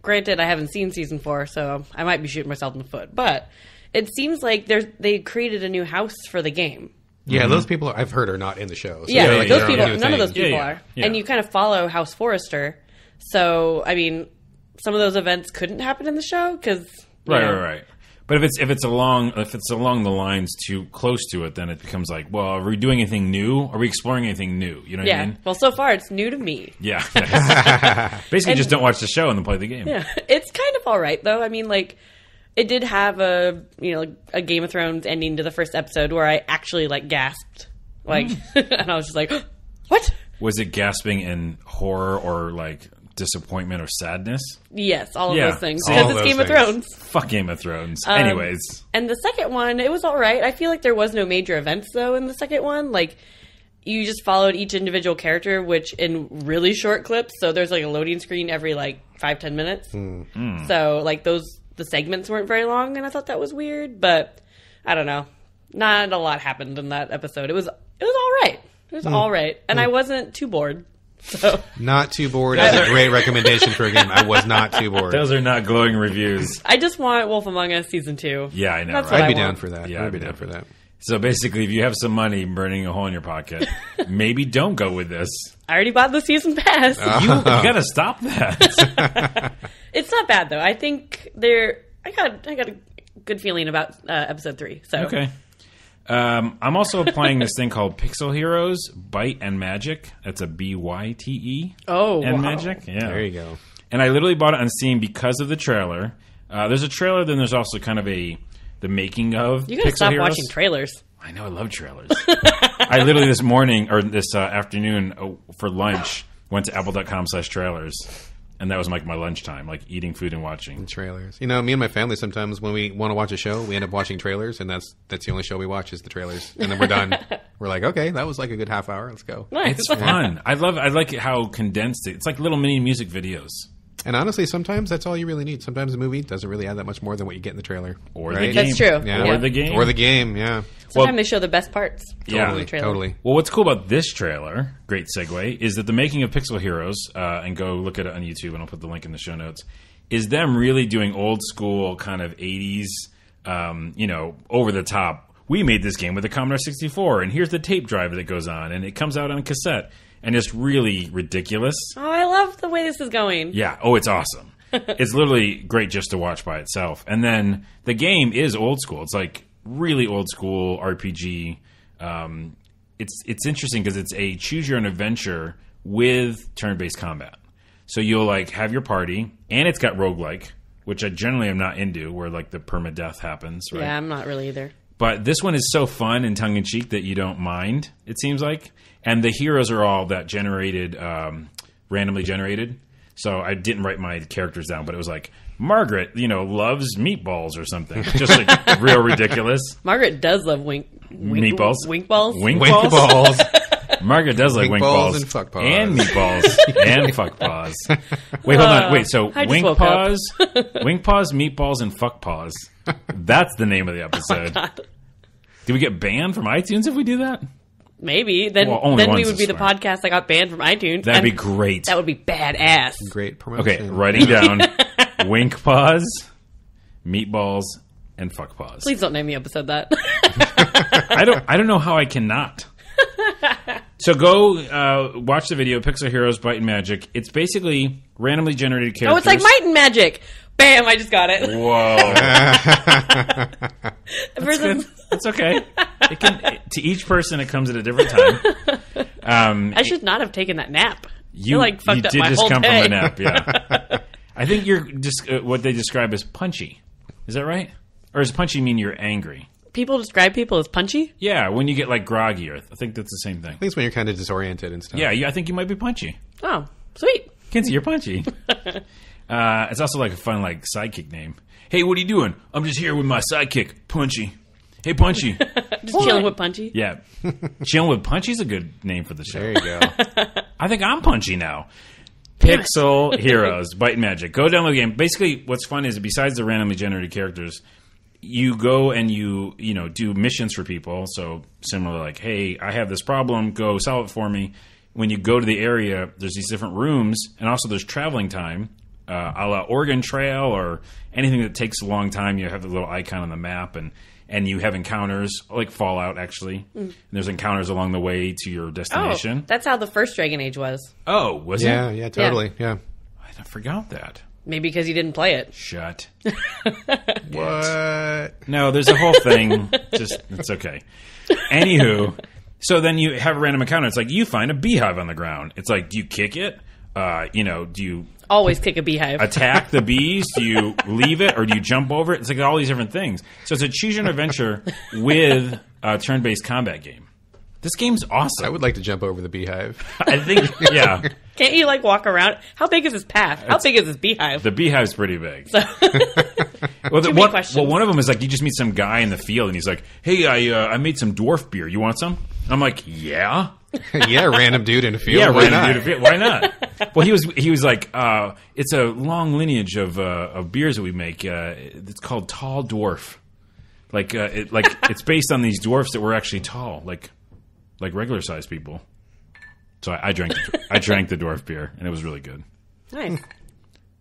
[SPEAKER 3] granted, I haven't seen season 4, so I might be shooting myself in the foot, but it seems like they created a new house for the game.
[SPEAKER 2] Yeah, those people I've heard are not in the show. So
[SPEAKER 3] those people, none of those people are.
[SPEAKER 1] Yeah.
[SPEAKER 3] And you kind of follow House Forrester. So, I mean, some of those events couldn't happen in the show because
[SPEAKER 1] Right. But if it's along the lines too close to it, then it becomes like, well, are we doing anything new? Are we exploring anything new? You know what I mean?
[SPEAKER 3] Well, so far it's new to me.
[SPEAKER 1] Yeah. Basically, just don't watch the show and then play the game.
[SPEAKER 3] Yeah, it's kind of all right though. I mean, like, it did have a Game of Thrones ending to the first episode where I actually like gasped, like, and I was just like, what?
[SPEAKER 1] Was it gasping in horror or like disappointment or sadness?
[SPEAKER 3] Yes, all of those things because it's Game of Thrones.
[SPEAKER 1] Fuck Game of Thrones. Anyways,
[SPEAKER 3] and the second one, it was all right. I feel like there was no major events though in the second one. Like, you just followed each individual character, which in really short clips. So there's like a loading screen every like 5-10 minutes. So like the segments weren't very long, and I thought that was weird. But I don't know. Not a lot happened in that episode. It was all right. It was all right, and I wasn't too bored. So.
[SPEAKER 2] Not too bored is a great recommendation for a game. I was not too bored.
[SPEAKER 1] Those are not glowing reviews.
[SPEAKER 3] I just want Wolf Among Us Season 2.
[SPEAKER 1] Yeah, I know.
[SPEAKER 3] That's
[SPEAKER 1] right?
[SPEAKER 2] I'd be down for that.
[SPEAKER 1] Yeah,
[SPEAKER 2] I'd be down for that.
[SPEAKER 1] So basically, if you have some money burning a hole in your pocket, maybe don't go with this.
[SPEAKER 3] I already bought the season pass.
[SPEAKER 1] You got to stop that.
[SPEAKER 3] It's not bad though. I think I got a good feeling about episode 3. So
[SPEAKER 1] okay. I'm also playing this thing called Pixel Heroes Byte and Magic. That's a BYTE.
[SPEAKER 3] Oh,
[SPEAKER 1] and
[SPEAKER 3] wow.
[SPEAKER 1] Magic. Yeah,
[SPEAKER 2] there you go.
[SPEAKER 1] And I literally bought it on Steam because of the trailer. There's a trailer, then there's also kind of the making of.
[SPEAKER 3] You gotta
[SPEAKER 1] Pixel
[SPEAKER 3] stop
[SPEAKER 1] Heroes.
[SPEAKER 3] watching trailers.
[SPEAKER 1] I know, I love trailers. I literally this morning or this afternoon for lunch went to apple.com/trailers. And that was like my lunchtime, like eating food and watching
[SPEAKER 2] trailers. You know, me and my family sometimes when we want to watch a show, we end up watching trailers, and that's the only show we watch is the trailers, and then we're done. We're like, okay, that was like a good half hour. Let's go.
[SPEAKER 3] Nice.
[SPEAKER 1] It's fun. I like how condensed it. It's like little mini music videos.
[SPEAKER 2] And honestly, sometimes that's all you really need. Sometimes a movie doesn't really add that much more than what you get in the trailer.
[SPEAKER 1] Or
[SPEAKER 2] right?
[SPEAKER 1] the game.
[SPEAKER 3] That's true.
[SPEAKER 2] Yeah.
[SPEAKER 1] Or the game.
[SPEAKER 2] Or the game, yeah.
[SPEAKER 3] Sometimes they show the best parts.
[SPEAKER 1] Yeah,
[SPEAKER 3] in the trailer.
[SPEAKER 2] Totally.
[SPEAKER 1] Well, what's cool about this trailer, great segue, is that the making of Pixel Heroes, and go look at it on YouTube, and I'll put the link in the show notes, is them really doing old school kind of 80s, over the top. We made this game with a Commodore 64, and here's the tape drive that goes on, and it comes out on cassette, and it's really ridiculous.
[SPEAKER 3] Oh, I love the way this is going.
[SPEAKER 1] Yeah. Oh, it's awesome. It's literally great just to watch by itself. And then the game is old school. It's like really old school RPG. It's interesting because it's a choose your own adventure with turn-based combat. So you'll like have your party, and it's got roguelike, which I generally am not into, where like the permadeath happens. Right?
[SPEAKER 3] Yeah, I'm not really either.
[SPEAKER 1] But this one is so fun and tongue-in-cheek that you don't mind, it seems like. And the heroes are all that generated, randomly generated. So I didn't write my characters down, but it was like, Margaret, loves meatballs or something. Just like real ridiculous.
[SPEAKER 3] Margaret does love
[SPEAKER 1] meatballs.
[SPEAKER 3] Winkballs?
[SPEAKER 2] Winkballs.
[SPEAKER 1] Margaret does like winkballs.
[SPEAKER 2] And fuck paws.
[SPEAKER 1] And meatballs. And fuck paws. Wait, hold on. Wait, so wink paws, meatballs, and fuck paws. That's the name of the episode.
[SPEAKER 3] Oh, God.
[SPEAKER 1] Did we get banned from iTunes if we do that?
[SPEAKER 3] Maybe. Then we would be the podcast that got banned from iTunes.
[SPEAKER 1] That'd be great.
[SPEAKER 3] That would be badass.
[SPEAKER 2] Great promotion.
[SPEAKER 1] Okay, writing down wink paws, meatballs, and fuck paws.
[SPEAKER 3] Please don't name the episode that.
[SPEAKER 1] I don't know how I cannot. So go watch the video, Pixel Heroes Might and Magic. It's basically randomly generated characters.
[SPEAKER 3] Oh, it's like Might and Magic. Bam, I just got it.
[SPEAKER 1] Whoa. That's okay. To each person, it comes at a different time.
[SPEAKER 3] I should not have taken that nap.
[SPEAKER 1] You
[SPEAKER 3] fucked up
[SPEAKER 1] did
[SPEAKER 3] my
[SPEAKER 1] just
[SPEAKER 3] whole
[SPEAKER 1] come
[SPEAKER 3] day.
[SPEAKER 1] from a nap, yeah. I think you're just what they describe as punchy. Is that right? Or does punchy mean you're angry?
[SPEAKER 3] People describe people as punchy?
[SPEAKER 1] Yeah, when you get like groggy, or I think that's the same thing.
[SPEAKER 2] I think it's when you're kind of disoriented and stuff.
[SPEAKER 1] Yeah, I think you might be punchy.
[SPEAKER 3] Oh, sweet.
[SPEAKER 1] Kinsey, you're punchy. It's also like a fun like sidekick name. Hey, what are you doing? I'm just here with my sidekick, Punchy. Hey, Punchy.
[SPEAKER 3] Just chilling with Punchy?
[SPEAKER 1] Yeah. Chilling with Punchy's a good name for the show.
[SPEAKER 2] There you go.
[SPEAKER 1] I think I'm Punchy now. Pixel Heroes, Bite and Magic. Go download the game. Basically, what's fun is besides the randomly generated characters, you go and you do missions for people. So similar, like, hey, I have this problem. Go solve it for me. When you go to the area, there's these different rooms, and also there's traveling time, a la Oregon Trail or anything that takes a long time. You have the little icon on the map, and you have encounters, like Fallout, actually. And there's encounters along the way to your destination.
[SPEAKER 3] Oh, that's how the first Dragon Age was.
[SPEAKER 1] Oh, was it?
[SPEAKER 2] Yeah, totally. Yeah.
[SPEAKER 1] I forgot that.
[SPEAKER 3] Maybe because you didn't play it.
[SPEAKER 1] Shut.
[SPEAKER 2] What?
[SPEAKER 1] No, there's a whole thing. It's okay. Anywho, so then you have a random encounter. It's like you find a beehive on the ground. It's like, do you kick it? Do you
[SPEAKER 3] always kick a beehive?
[SPEAKER 1] Attack the bees? Do you leave it or do you jump over it? It's like all these different things. So it's a choose your own adventure with a turn-based combat game. This game's awesome.
[SPEAKER 2] I would like to jump over the beehive.
[SPEAKER 1] I think, yeah.
[SPEAKER 3] Can't you walk around? How big is this path? How big is this beehive?
[SPEAKER 1] The beehive's pretty big.
[SPEAKER 3] So
[SPEAKER 1] one of them is like you just meet some guy in the field and he's like, "Hey, I made some dwarf beer. You want some?" I'm like, "Yeah."
[SPEAKER 2] Yeah, random dude in a field.
[SPEAKER 1] Yeah,
[SPEAKER 2] Why
[SPEAKER 1] random
[SPEAKER 2] not?
[SPEAKER 1] dude in a field. Why not? Well, he was like, it's a long lineage of beers that we make. It's called Tall Dwarf. It's based on these dwarfs that were actually tall, like regular sized people. So I drank the dwarf beer, and it was really good.
[SPEAKER 3] Nice.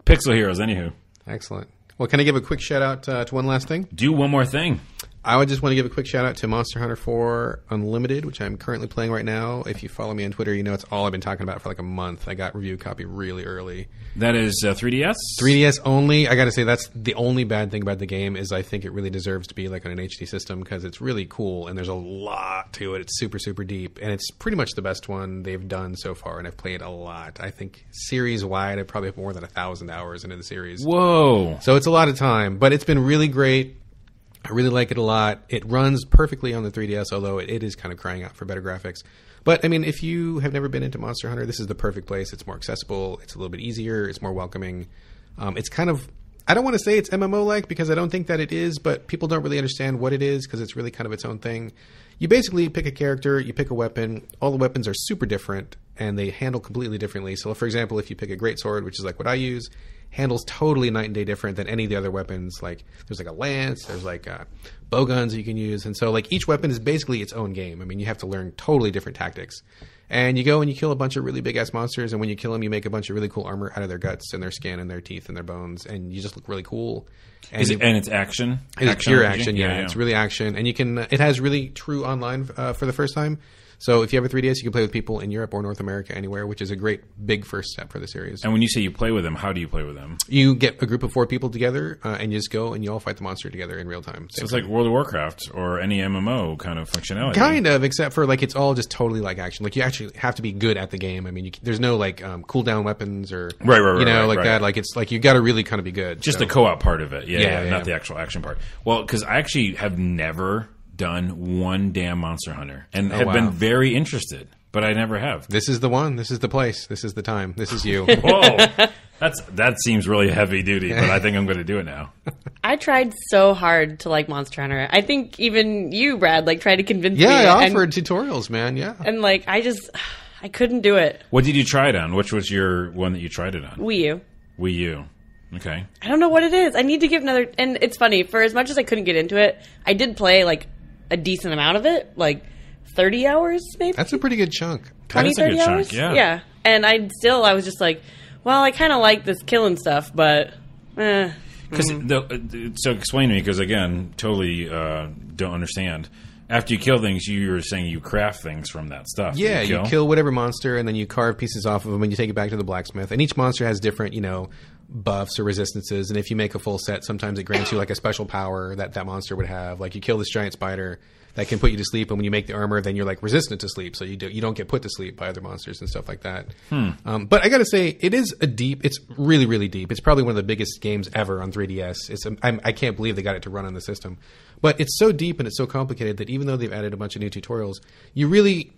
[SPEAKER 1] Pixel Heroes, anywho.
[SPEAKER 2] Excellent. Well, can I give a quick shout out to one last thing?
[SPEAKER 1] Do one more thing.
[SPEAKER 2] I would just want to give a quick shout out to Monster Hunter 4 Unlimited, which I'm currently playing right now. If you follow me on Twitter, you know it's all I've been talking about for like a month. I got review copy really early.
[SPEAKER 1] That is 3DS?
[SPEAKER 2] 3DS only. I got to say that's the only bad thing about the game is I think it really deserves to be like on an HD system because it's really cool and there's a lot to it. It's super, super deep and it's pretty much the best one they've done so far and I've played a lot. I think series-wide I probably have more than 1,000 hours into the series.
[SPEAKER 1] Whoa.
[SPEAKER 2] So it's a lot of time, but it's been really great. I really like it a lot. It runs perfectly on the 3DS, although it is kind of crying out for better graphics. But, I mean, if you have never been into Monster Hunter, this is the perfect place. It's more accessible. It's a little bit easier. It's more welcoming. It's kind of... I don't want to say it's MMO-like because I don't think that it is, but people don't really understand what it is because it's really kind of its own thing. You basically pick a character, you pick a weapon. All the weapons are super different, and they handle completely differently. So, for example, if you pick a greatsword, which is like what I use... handles totally night and day different than any of the other weapons. Like there's like a lance, there's like bow guns that you can use, and so like each weapon is basically its own game. I mean, you have to learn totally different tactics. And you go and you kill a bunch of really big ass monsters, and when you kill them, you make a bunch of really cool armor out of their guts and their skin and their teeth and their bones, and you just look really cool. And
[SPEAKER 1] it's action?
[SPEAKER 2] It's
[SPEAKER 1] action
[SPEAKER 2] pure
[SPEAKER 1] RPG?
[SPEAKER 2] action, yeah. It's really action, and you can. It has really true online for the first time. So if you have a 3DS, you can play with people in Europe or North America, anywhere, which is a great big first step for the series.
[SPEAKER 1] And when you say you play with them, how do you play with them?
[SPEAKER 2] You get a group of 4 people together, and you just go and you all fight the monster together in real time.
[SPEAKER 1] So it's like World of Warcraft or any MMO kind of functionality.
[SPEAKER 2] Kind of, except for like it's all just totally like action. Like you actually have to be good at the game. I mean, there's no like cooldown weapons or
[SPEAKER 1] right,
[SPEAKER 2] that. Like it's like you got to really kind of be good.
[SPEAKER 1] Just the co-op part of it, yeah, not the actual action part. Well, because I actually have never done one damn Monster Hunter and have been very interested, but I never have.
[SPEAKER 2] This is the one. This is the place. This is the time. This is you.
[SPEAKER 1] Whoa, that seems really heavy duty, but I think I'm going to do it now.
[SPEAKER 3] I tried so hard to like Monster Hunter. I think even you, Brad, like tried to convince me.
[SPEAKER 2] Yeah, I offered tutorials, man. Yeah,
[SPEAKER 3] and like I couldn't do it.
[SPEAKER 1] What did you try it on? Which was your one that you tried it on?
[SPEAKER 3] Wii
[SPEAKER 1] U. Okay.
[SPEAKER 3] I don't know what it is. I need to give another. And it's funny. For as much as I couldn't get into it, I did play like a decent amount of it, like 30 hours maybe.
[SPEAKER 2] That's a pretty good chunk.
[SPEAKER 3] 20, 30 hours?
[SPEAKER 1] Chunk,
[SPEAKER 3] yeah. And I was just like, well, I kind of like this killing stuff, but
[SPEAKER 1] so explain to me, because again, totally don't understand. After you kill things, you were saying you craft things from that stuff.
[SPEAKER 2] Yeah, you kill whatever monster, and then you carve pieces off of them, and you take it back to the blacksmith. And each monster has different, buffs or resistances. And if you make a full set, sometimes it grants you like a special power that monster would have. Like you kill this giant spider that can put you to sleep, and when you make the armor, then you're like resistant to sleep, so you don't get put to sleep by other monsters and stuff like that. But I gotta say, it's really, really deep. It's probably one of the biggest games ever on 3DS. I can't believe they got it to run on the system. But it's so deep and it's so complicated that even though they've added a bunch of new tutorials, you really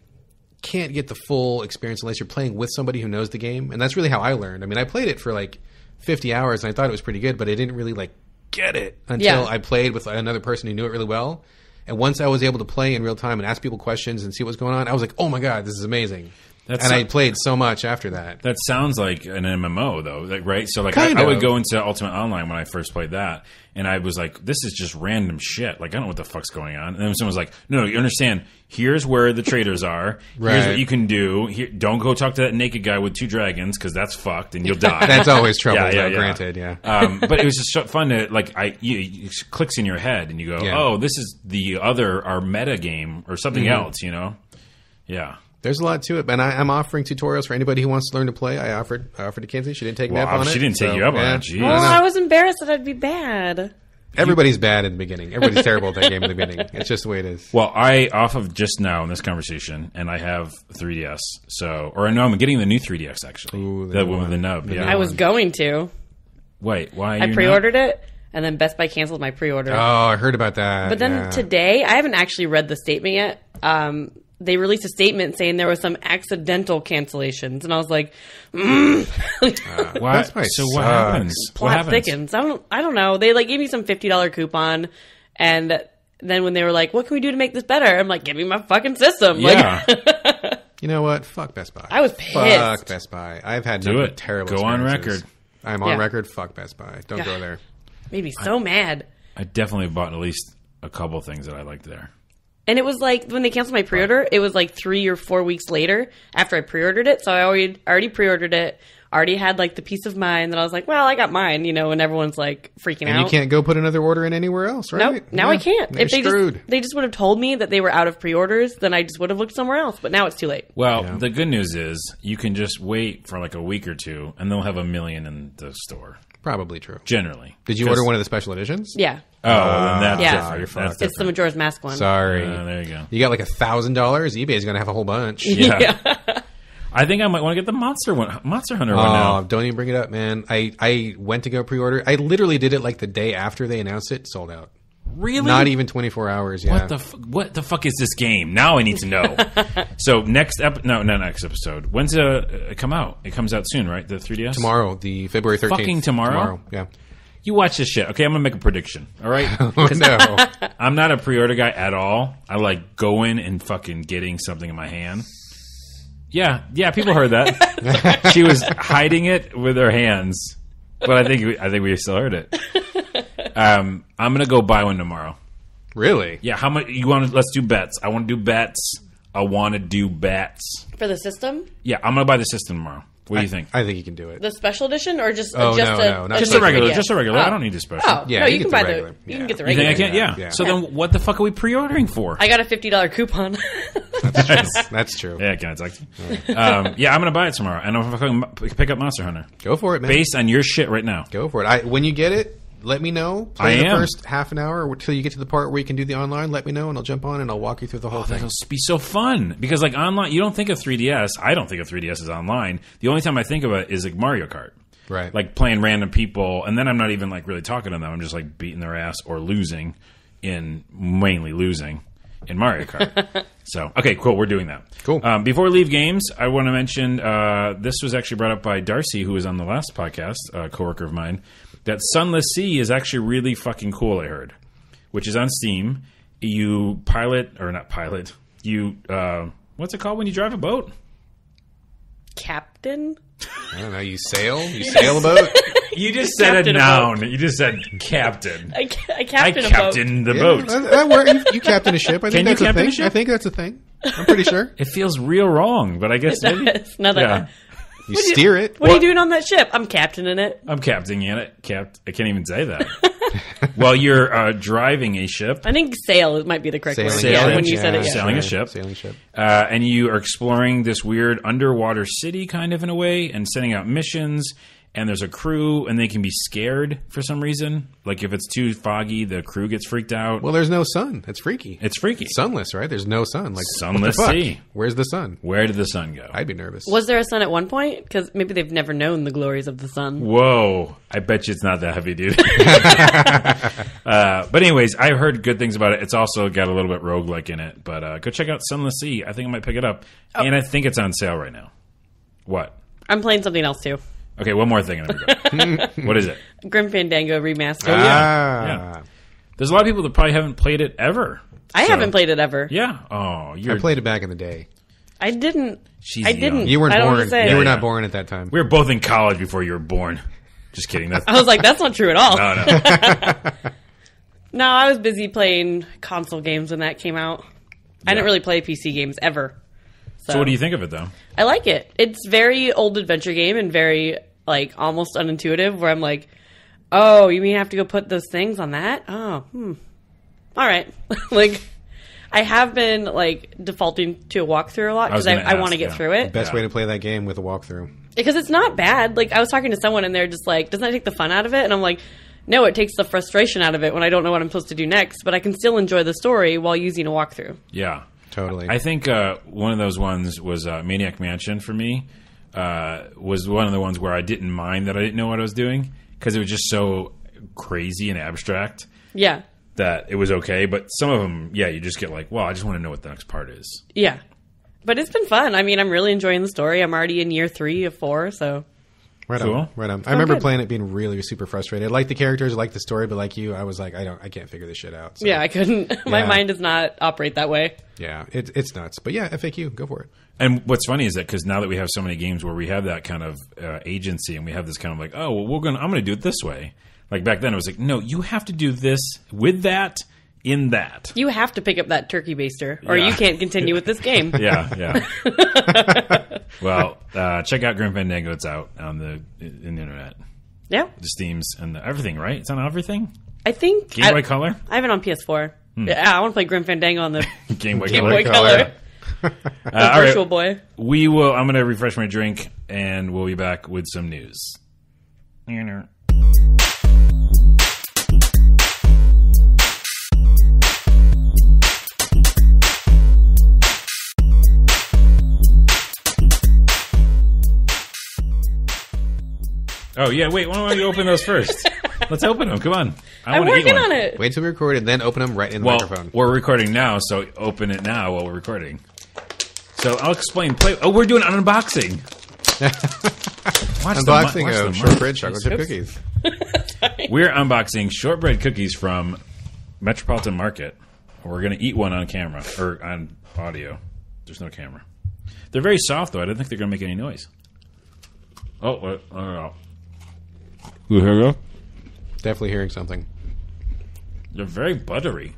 [SPEAKER 2] can't get the full experience unless you're playing with somebody who knows the game. And that's really how I learned. I mean, I played it for like 50 hours and I thought it was pretty good, but I didn't really like get it until I played with another person who knew it really well. And once I was able to play in real time and ask people questions and see what's going on, I was like, oh my God, this is amazing. I played so much after that.
[SPEAKER 1] That sounds like an MMO, though, right? So, like, I would go into Ultimate Online when I first played that, and I was like, this is just random shit. Like, I don't know what the fuck's going on. And then someone was like, no, you understand. Here's where the traders are. Here's what you can do. Don't go talk to that naked guy with 2 dragons, because that's fucked, and you'll die.
[SPEAKER 2] That's always trouble, granted,
[SPEAKER 1] but it was just fun to, like, it clicks in your head, and you go, oh, this is our meta game, or something else, Yeah.
[SPEAKER 2] There's a lot to it, and I'm offering tutorials for anybody who wants to learn to play. I offered to Kinsey. She didn't take me up on it.
[SPEAKER 1] She didn't take you up on it. Jeez.
[SPEAKER 3] Well, I was embarrassed that I'd be bad.
[SPEAKER 2] Everybody's bad in the beginning. Everybody's terrible at that game in the beginning. It's just the way it is.
[SPEAKER 1] Well, off of just now in this conversation, and I have 3DS. I'm getting the new 3DS, actually.
[SPEAKER 2] Ooh,
[SPEAKER 1] the one with the nub. Yeah.
[SPEAKER 3] I was going to.
[SPEAKER 1] Wait, why?
[SPEAKER 3] I pre-ordered it, and then Best Buy canceled my pre-order.
[SPEAKER 2] Oh, I heard about that.
[SPEAKER 3] But then today, I haven't actually read the statement yet. They released a statement saying there was some accidental cancellations, and I was like,
[SPEAKER 1] "What? So what happens?
[SPEAKER 3] Plot thickens. I don't know. They like gave me some $50 coupon, and then when they were like, "What can we do to make this better?" I'm like, "Give me my fucking system."
[SPEAKER 1] Yeah.
[SPEAKER 3] Like,
[SPEAKER 2] you know what? Fuck Best Buy.
[SPEAKER 3] I was pissed.
[SPEAKER 2] Fuck Best Buy. I've had terrible.
[SPEAKER 1] Go on record.
[SPEAKER 2] I'm on record. Fuck Best Buy. Don't go there.
[SPEAKER 3] Made me so mad.
[SPEAKER 1] I definitely bought at least a couple things that I liked there.
[SPEAKER 3] And it was like, when they canceled my pre-order, it was like 3 or 4 weeks later after I pre-ordered it. So I already pre-ordered it, already had like the peace of mind that I was like, well, I got mine, and everyone's like freaking out.
[SPEAKER 2] And you can't go put another order in anywhere else, right?
[SPEAKER 3] Nope, now I can't. If they just would have told me that they were out of pre-orders, then I just would have looked somewhere else. But now it's too late.
[SPEAKER 1] Well, the good news is you can just wait for like a week or two, and they'll have 1 million in the store.
[SPEAKER 2] Probably true.
[SPEAKER 1] Generally.
[SPEAKER 2] Did you order one of the special editions?
[SPEAKER 3] Yeah.
[SPEAKER 1] Oh, then that's different.
[SPEAKER 2] You're fucked.
[SPEAKER 3] It's the Majora's Mask one.
[SPEAKER 2] Sorry.
[SPEAKER 1] There you go.
[SPEAKER 2] You got like $1,000? eBay's going to have a whole bunch.
[SPEAKER 1] Yeah. I think I might want to get the Monster Hunter one now.
[SPEAKER 2] Don't even bring it up, man. I went to go pre-order. I literally did it like the day after they announced it. Sold out.
[SPEAKER 1] Really?
[SPEAKER 2] Not even 24 hours, yeah.
[SPEAKER 1] What the fuck is this game? Now I need to know. So not next episode. When's it come out? It comes out soon, right? The 3DS?
[SPEAKER 2] Tomorrow, the February 13th.
[SPEAKER 1] Fucking tomorrow?
[SPEAKER 2] Yeah.
[SPEAKER 1] You watch this shit. Okay, I'm going to make a prediction, all right?
[SPEAKER 2] No.
[SPEAKER 1] I'm not a pre-order guy at all. I like going and fucking getting something in my hand. Yeah, people heard that. She was hiding it with her hands. But I think we still heard it. I'm gonna go buy one tomorrow.
[SPEAKER 2] Really?
[SPEAKER 1] Yeah. How much you want? Let's do bets. I want to do bets.
[SPEAKER 3] For the system?
[SPEAKER 1] Yeah, I'm gonna buy the system tomorrow. What do you think?
[SPEAKER 2] I think you can do it.
[SPEAKER 3] The special edition or just
[SPEAKER 2] no,
[SPEAKER 1] just a regular? Just a regular. I don't need a special.
[SPEAKER 3] Oh,
[SPEAKER 2] yeah,
[SPEAKER 3] no, you can buy
[SPEAKER 2] regular.
[SPEAKER 3] You can get the
[SPEAKER 1] You
[SPEAKER 3] regular.
[SPEAKER 1] think I can? Yeah. So then, what the fuck are we pre-ordering for?
[SPEAKER 3] I got a $50 coupon.
[SPEAKER 2] That's true.
[SPEAKER 1] Yeah, can I talk to you? Yeah, I'm going to buy it tomorrow. And I'm going to pick up Monster Hunter.
[SPEAKER 2] Go for it, man.
[SPEAKER 1] Based on your shit right now.
[SPEAKER 2] Go for it. When you get it, let me know. Play the first half an hour until you get to the part where you can do the online. Let me know, and I'll jump on and I'll walk you through the whole thing.
[SPEAKER 1] That'll be so fun. Because, like, online, you don't think of 3DS. I don't think of 3DS as online. The only time I think of it is, like, Mario Kart.
[SPEAKER 2] Right.
[SPEAKER 1] Like, playing random people. And then I'm not even, like, really talking to them. I'm just, like, beating their ass or mainly losing in Mario Kart. So, okay, cool. We're doing that.
[SPEAKER 2] Cool.
[SPEAKER 1] Before we leave games, I want to mention this was actually brought up by Darcy, who was on the last podcast, a coworker of mine, that Sunless Sea is actually really fucking cool, I heard, which is on Steam. You what's it called when you drive a boat?
[SPEAKER 3] Captain?
[SPEAKER 2] I don't know. You sail a boat?
[SPEAKER 1] You just said a noun. You just said captain.
[SPEAKER 3] I
[SPEAKER 1] I
[SPEAKER 3] captain
[SPEAKER 1] the boat.
[SPEAKER 2] That works. You captain a ship. I think
[SPEAKER 1] Can you
[SPEAKER 2] that's a
[SPEAKER 1] captain
[SPEAKER 2] thing.
[SPEAKER 1] a ship?
[SPEAKER 2] I think that's a thing. I'm pretty sure.
[SPEAKER 1] It feels real wrong, but I guess maybe.
[SPEAKER 3] Yeah.
[SPEAKER 2] You steer it.
[SPEAKER 3] What are you doing on that ship? I'm captaining it.
[SPEAKER 1] I'm captaining it. I can't even say that. Well, you're driving a ship.
[SPEAKER 3] I think sail might be the correct word.
[SPEAKER 2] Sailing.
[SPEAKER 3] Yeah, when you said it. Yeah.
[SPEAKER 1] Sailing a ship.
[SPEAKER 2] Sailing ship.
[SPEAKER 1] And you are exploring this weird underwater city kind of in a way and sending out missions. And there's a crew, and they can be scared for some reason. Like, if it's too foggy, the crew gets freaked out.
[SPEAKER 2] Well, there's no sun. It's freaky.
[SPEAKER 1] It's freaky.
[SPEAKER 2] Sunless, right? There's no sun. Like,
[SPEAKER 1] Sunless
[SPEAKER 2] what the fuck?
[SPEAKER 1] sea.
[SPEAKER 2] Where's the sun?
[SPEAKER 1] Where did the sun go?
[SPEAKER 2] I'd be nervous.
[SPEAKER 3] Was there a sun at one point? Because maybe they've never known the glories of the sun.
[SPEAKER 1] Whoa. I bet you it's not that heavy, dude. But anyways, I've heard good things about it. It's also got a little bit roguelike in it. But go check out Sunless Sea. I think I might pick it up. Oh. And I think it's on sale right now. What?
[SPEAKER 3] I'm playing something else, too.
[SPEAKER 1] Okay, one more thing and then we go. What is it?
[SPEAKER 3] Grim Fandango Remastered.
[SPEAKER 1] Yeah. There's a lot of people that probably haven't played it ever.
[SPEAKER 3] I haven't played it ever.
[SPEAKER 1] Yeah. Oh,
[SPEAKER 2] I played it back in the day.
[SPEAKER 3] I didn't.
[SPEAKER 1] She's
[SPEAKER 3] I didn't.
[SPEAKER 1] young.
[SPEAKER 2] You weren't
[SPEAKER 3] I don't
[SPEAKER 2] born.
[SPEAKER 3] know what to say.
[SPEAKER 2] You were not born at that time.
[SPEAKER 1] We were both in college before you were born. Just kidding.
[SPEAKER 3] I was like, that's not true at all.
[SPEAKER 1] No.
[SPEAKER 3] No, I was busy playing console games when that came out. I didn't really play PC games ever.
[SPEAKER 1] So what do you think of it, though?
[SPEAKER 3] I like it. It's very old adventure game and very, like, almost unintuitive, where I'm like, oh, you mean I have to go put those things on that? Oh, all right. Like, I have been, like, defaulting to a walkthrough a lot because I want to get through it.
[SPEAKER 2] Best way to play that game with a walkthrough.
[SPEAKER 3] Because it's not bad. Like, I was talking to someone and they're just like, doesn't that take the fun out of it? And I'm like, no, it takes the frustration out of it when I don't know what I'm supposed to do next, but I can still enjoy the story while using a walkthrough.
[SPEAKER 1] Yeah.
[SPEAKER 2] Totally.
[SPEAKER 1] I think one of those ones was Maniac Mansion for me. Was one of the ones where I didn't mind that I didn't know what I was doing because it was just so crazy and abstract.
[SPEAKER 3] Yeah.
[SPEAKER 1] That it was okay. But some of them, yeah, you just get like, well, I just want to know what the next part is.
[SPEAKER 3] Yeah. But it's been fun. I mean, I'm really enjoying the story. I'm already in year 3 of 4, so...
[SPEAKER 2] Right
[SPEAKER 1] cool.
[SPEAKER 2] on. Right on. I remember playing it being really super frustrated. I like the characters, I like the story, but like you, I was like, I can't figure this shit out. So.
[SPEAKER 3] Yeah, I couldn't. My mind does not operate that way.
[SPEAKER 2] Yeah, it's nuts. But yeah, FAQ, go for it.
[SPEAKER 1] And what's funny is that because now that we have so many games where we have that kind of agency and we have this kind of like, oh, well, I'm going to do it this way. Like back then, it was like, no, you have to do this with that in that.
[SPEAKER 3] You have to pick up that turkey baster, or you can't continue with this game.
[SPEAKER 1] Yeah. Well, check out Grim Fandango. It's out on the internet.
[SPEAKER 3] Yeah.
[SPEAKER 1] The Steams and everything, right? It's on everything?
[SPEAKER 3] I think...
[SPEAKER 1] Game Boy Color?
[SPEAKER 3] I have it on PS4. Yeah, I want to play Grim Fandango on the
[SPEAKER 1] Game Boy
[SPEAKER 3] Boy
[SPEAKER 1] Color.
[SPEAKER 3] The Virtual Boy.
[SPEAKER 1] I'm going to refresh my drink, and we'll be back with some news. Oh, yeah, wait, why don't we open those first? Let's open them, come on.
[SPEAKER 3] I'm working on it.
[SPEAKER 2] Wait till we record it, then open them right in the microphone.
[SPEAKER 1] We're recording now, so open it now while we're recording. So I'll explain. We're doing an unboxing.
[SPEAKER 2] Unboxing of shortbread chocolate chip cookies.
[SPEAKER 1] We're unboxing shortbread cookies from Metropolitan Market. We're going to eat one on camera, or on audio. There's no camera. They're very soft, though. I don't think they're going to make any noise. Oh, I don't know. You hear that?
[SPEAKER 2] Definitely hearing something.
[SPEAKER 1] They're very buttery.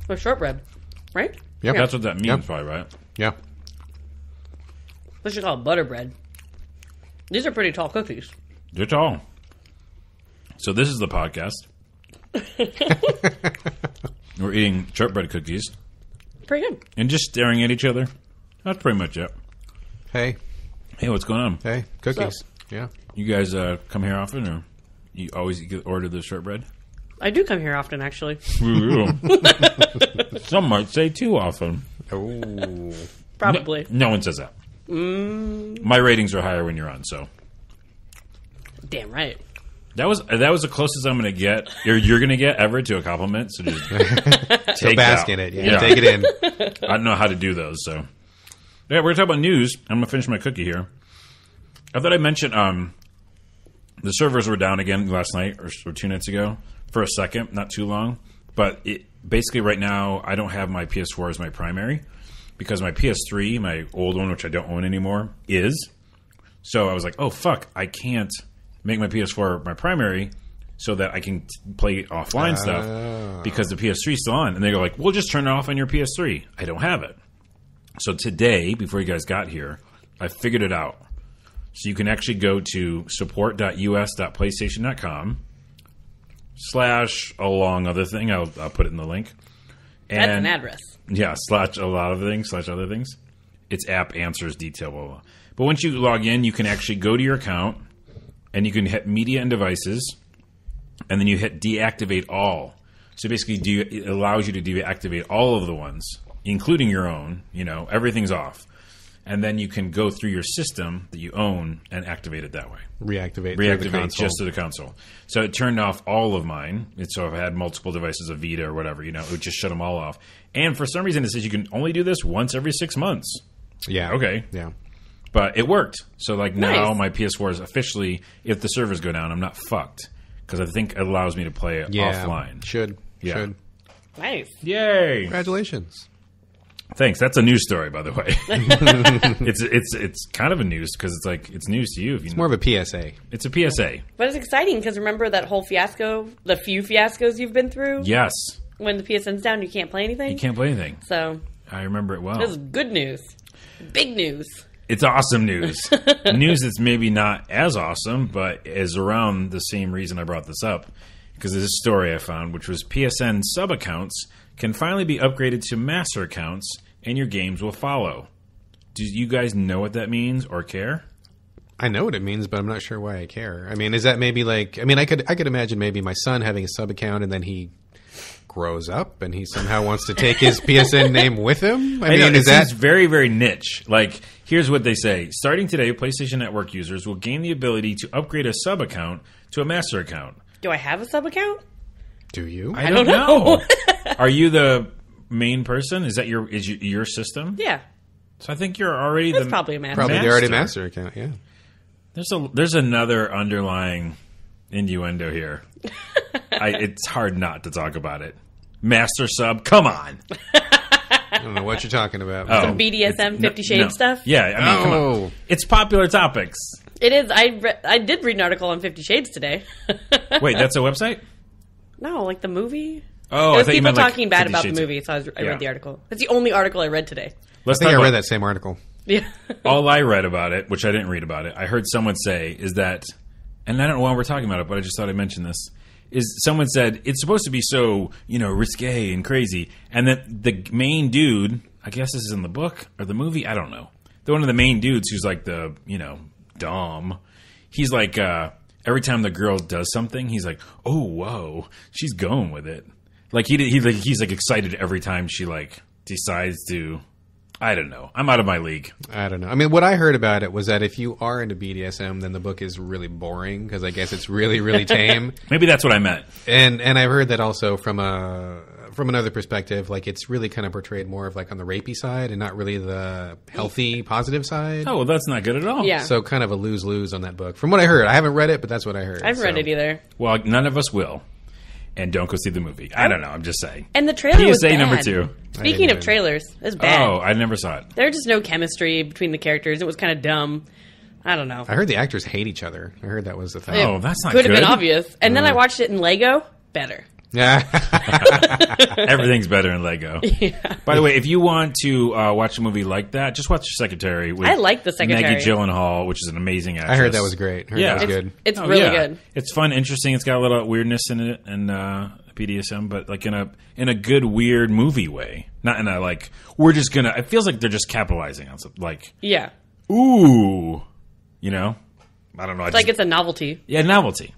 [SPEAKER 3] For shortbread, right?
[SPEAKER 2] Yep.
[SPEAKER 1] That's what that means, probably, right?
[SPEAKER 2] Yeah.
[SPEAKER 3] They should call it butter bread. These are pretty tall cookies.
[SPEAKER 1] They're tall. So this is the podcast. We're eating shortbread cookies.
[SPEAKER 3] Pretty good.
[SPEAKER 1] And just staring at each other. That's pretty much it.
[SPEAKER 2] Hey,
[SPEAKER 1] what's going on?
[SPEAKER 2] Hey, cookies. Yeah.
[SPEAKER 1] You guys come here often, or you always order the shortbread?
[SPEAKER 3] I do come here often, actually.
[SPEAKER 1] Some might say too often.
[SPEAKER 2] Oh.
[SPEAKER 3] Probably.
[SPEAKER 1] No one says that. My ratings are higher when you're on, so.
[SPEAKER 3] Damn right.
[SPEAKER 1] That was the closest I'm going to get, or you're going to get ever to a compliment. So just take
[SPEAKER 2] bask in it. Yeah, take it in.
[SPEAKER 1] I don't know how to do those, so. Yeah, we're going to talk about news. I'm going to finish my cookie here. I thought I mentioned the servers were down again last night or 2 nights ago for a second, not too long. But basically right now I don't have my PS4 as my primary because my PS3, my old one, which I don't own anymore, is. So I was like, oh, fuck, I can't make my PS4 my primary so that I can play offline stuff because the PS3 is still on. And they go like, well, just turn it off on your PS3. I don't have it. So today, before you guys got here, I figured it out. So you can actually go to support.us.playstation.com / along other thing. I'll put it in the link. And,
[SPEAKER 3] that's an address.
[SPEAKER 1] Yeah, / a lot of things, / other things. It's app answers detail, blah, blah. But once you log in, you can actually go to your account and you can hit media and devices and then you hit deactivate all. So basically it allows you to deactivate all of the ones, including your own. Everything's off. And then you can go through your system that you own and activate it that way.
[SPEAKER 2] Reactivate
[SPEAKER 1] just to the console. So it turned off all of mine. So if I had multiple devices, a Vita or whatever, it would just shut them all off. And for some reason, it says you can only do this once every 6 months.
[SPEAKER 2] Yeah.
[SPEAKER 1] Okay.
[SPEAKER 2] Yeah.
[SPEAKER 1] But it worked. So now
[SPEAKER 3] Nice.
[SPEAKER 1] my PS4 is officially, if the servers go down, I'm not fucked. Because I think it allows me to play it offline.
[SPEAKER 2] Should.
[SPEAKER 3] Nice.
[SPEAKER 1] Yay.
[SPEAKER 2] Congratulations.
[SPEAKER 1] Thanks. That's a news story, by the way. It's kind of a news because it's news to you.
[SPEAKER 2] It's more of a PSA.
[SPEAKER 1] It's a PSA.
[SPEAKER 3] But it's exciting because remember that whole fiasco, the few fiascos you've been through?
[SPEAKER 1] Yes.
[SPEAKER 3] When the PSN's down, you can't play anything?
[SPEAKER 1] You can't play anything.
[SPEAKER 3] So,
[SPEAKER 1] I remember it well.
[SPEAKER 3] this is good news. Big news.
[SPEAKER 1] It's awesome news. News that's maybe not as awesome, but is around the same reason I brought this up. Because there's a story I found, which was PSN sub-accounts can finally be upgraded to master accounts, and your games will follow. Do you guys know what that means or care?
[SPEAKER 2] I know what it means, but I'm not sure why I care. I mean, is that maybe I could imagine maybe my son having a sub-account and then he grows up and he somehow wants to take his PSN name with him? I mean,
[SPEAKER 1] it seems very, very niche. Here's what they say. Starting today, PlayStation Network users will gain the ability to upgrade a sub-account to a master account.
[SPEAKER 3] Do I have a sub-account?
[SPEAKER 2] Do you?
[SPEAKER 1] I don't know. Are you the main person? Is that your system?
[SPEAKER 3] Yeah.
[SPEAKER 1] So I think you're already
[SPEAKER 3] That's probably a master.
[SPEAKER 2] Probably they're already master account, yeah.
[SPEAKER 1] There's another underlying innuendo here. It's hard not to talk about it. Master sub, come on.
[SPEAKER 2] I don't know what you're talking about.
[SPEAKER 3] Some BDSM 50 Shades stuff?
[SPEAKER 1] Yeah, I mean, come on. It's popular topics.
[SPEAKER 3] It is. I did read an article on 50 Shades today.
[SPEAKER 1] Wait, that's a website?
[SPEAKER 3] No, like the movie.
[SPEAKER 1] Oh,
[SPEAKER 3] There
[SPEAKER 1] I
[SPEAKER 3] was
[SPEAKER 1] thought you
[SPEAKER 3] people
[SPEAKER 1] meant
[SPEAKER 3] talking bad
[SPEAKER 1] 50
[SPEAKER 3] about
[SPEAKER 1] Shades
[SPEAKER 3] the
[SPEAKER 1] of-
[SPEAKER 3] movie, so I
[SPEAKER 1] Yeah.
[SPEAKER 3] read the article. That's the only article I read today.
[SPEAKER 2] I think I read that same article.
[SPEAKER 3] Yeah.
[SPEAKER 1] All I read about it, which I didn't read about it, I heard someone say is that, and I don't know why we're talking about it, but I just thought I'd mention this, is someone said it's supposed to be so, risque and crazy, and that the main dude, I guess this is in the book or the movie, I don't know. One of the main dudes who's like the, Dom, he's like, every time the girl does something, he's like, oh, whoa, she's going with it. He's excited every time she decides to. I don't know. I'm out of my league.
[SPEAKER 2] I don't know. I mean, what I heard about it was that if you are into BDSM, then the book is really boring because I guess it's really, really tame.
[SPEAKER 1] Maybe that's what I meant.
[SPEAKER 2] And I've heard that also from another perspective, it's really kind of portrayed more of on the rapey side and not really the healthy, positive side.
[SPEAKER 1] Oh, well, that's not good at all.
[SPEAKER 3] Yeah.
[SPEAKER 2] So kind of a lose-lose on that book. From what I heard. I haven't read it, but that's what I heard.
[SPEAKER 3] I haven't read it either.
[SPEAKER 1] Well, none of us will. And don't go see the movie. I don't know. I'm just saying.
[SPEAKER 3] And the trailer was
[SPEAKER 1] PSA
[SPEAKER 3] bad.
[SPEAKER 1] number 2.
[SPEAKER 3] Speaking of trailers, it's bad.
[SPEAKER 1] Oh, I never saw it.
[SPEAKER 3] There's just no chemistry between the characters. It was kind of dumb. I don't know.
[SPEAKER 2] I heard the actors hate each other. I heard that was the thing.
[SPEAKER 1] Oh, that's not
[SPEAKER 3] Could have
[SPEAKER 1] good.
[SPEAKER 3] been obvious. And then I watched it in Lego. Better.
[SPEAKER 2] Yeah.
[SPEAKER 1] Everything's better in Lego.
[SPEAKER 3] Yeah.
[SPEAKER 1] By the way, if you want to watch a movie like that, just watch The Secretary. With
[SPEAKER 3] I like The Secretary.
[SPEAKER 1] Maggie Gyllenhaal, which is an amazing actress.
[SPEAKER 2] I heard that was great. I heard that was good.
[SPEAKER 3] It's really good.
[SPEAKER 1] It's fun, interesting. It's got a little weirdness in it, and BDSM, but like in a good weird movie way, not in a like we're just gonna. It feels like they're just capitalizing on something. Like ooh, you know, I don't know.
[SPEAKER 3] It's like it's a novelty.
[SPEAKER 1] Yeah, novelty.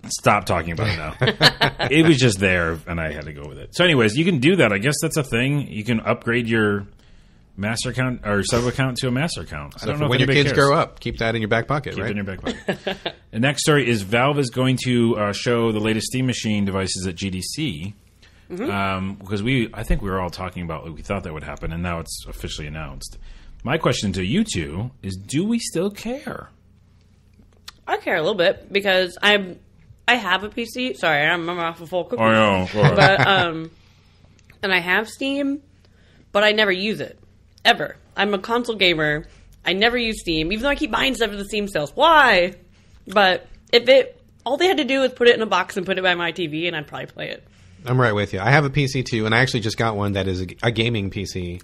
[SPEAKER 1] Stop talking about it now. It was just there, and I had to go with it. So, anyways, you can do that. I guess that's a thing. You can upgrade your master account or sub account to a master account.
[SPEAKER 2] So I don't know when your kids grow up, keep that in your back pocket,
[SPEAKER 1] keep
[SPEAKER 2] right?
[SPEAKER 1] Keep it in your back pocket. The next story is Valve is going to show the latest Steam Machine devices at GDC. Because I think we were all talking about we thought that would happen, and now it's officially announced. My question to you two is: do we still care?
[SPEAKER 3] I care a little bit because I have a PC. Sorry, I'm off a full cookie.
[SPEAKER 1] I know,
[SPEAKER 3] but and I have Steam, but I never use it ever. I'm a console gamer. I never use Steam, even though I keep buying stuff at the Steam sales. Why? But all they had to do was put it in a box and put it by my TV, and I'd probably play it.
[SPEAKER 2] I'm right with you. I have a PC too, and I actually just got one that is a gaming PC.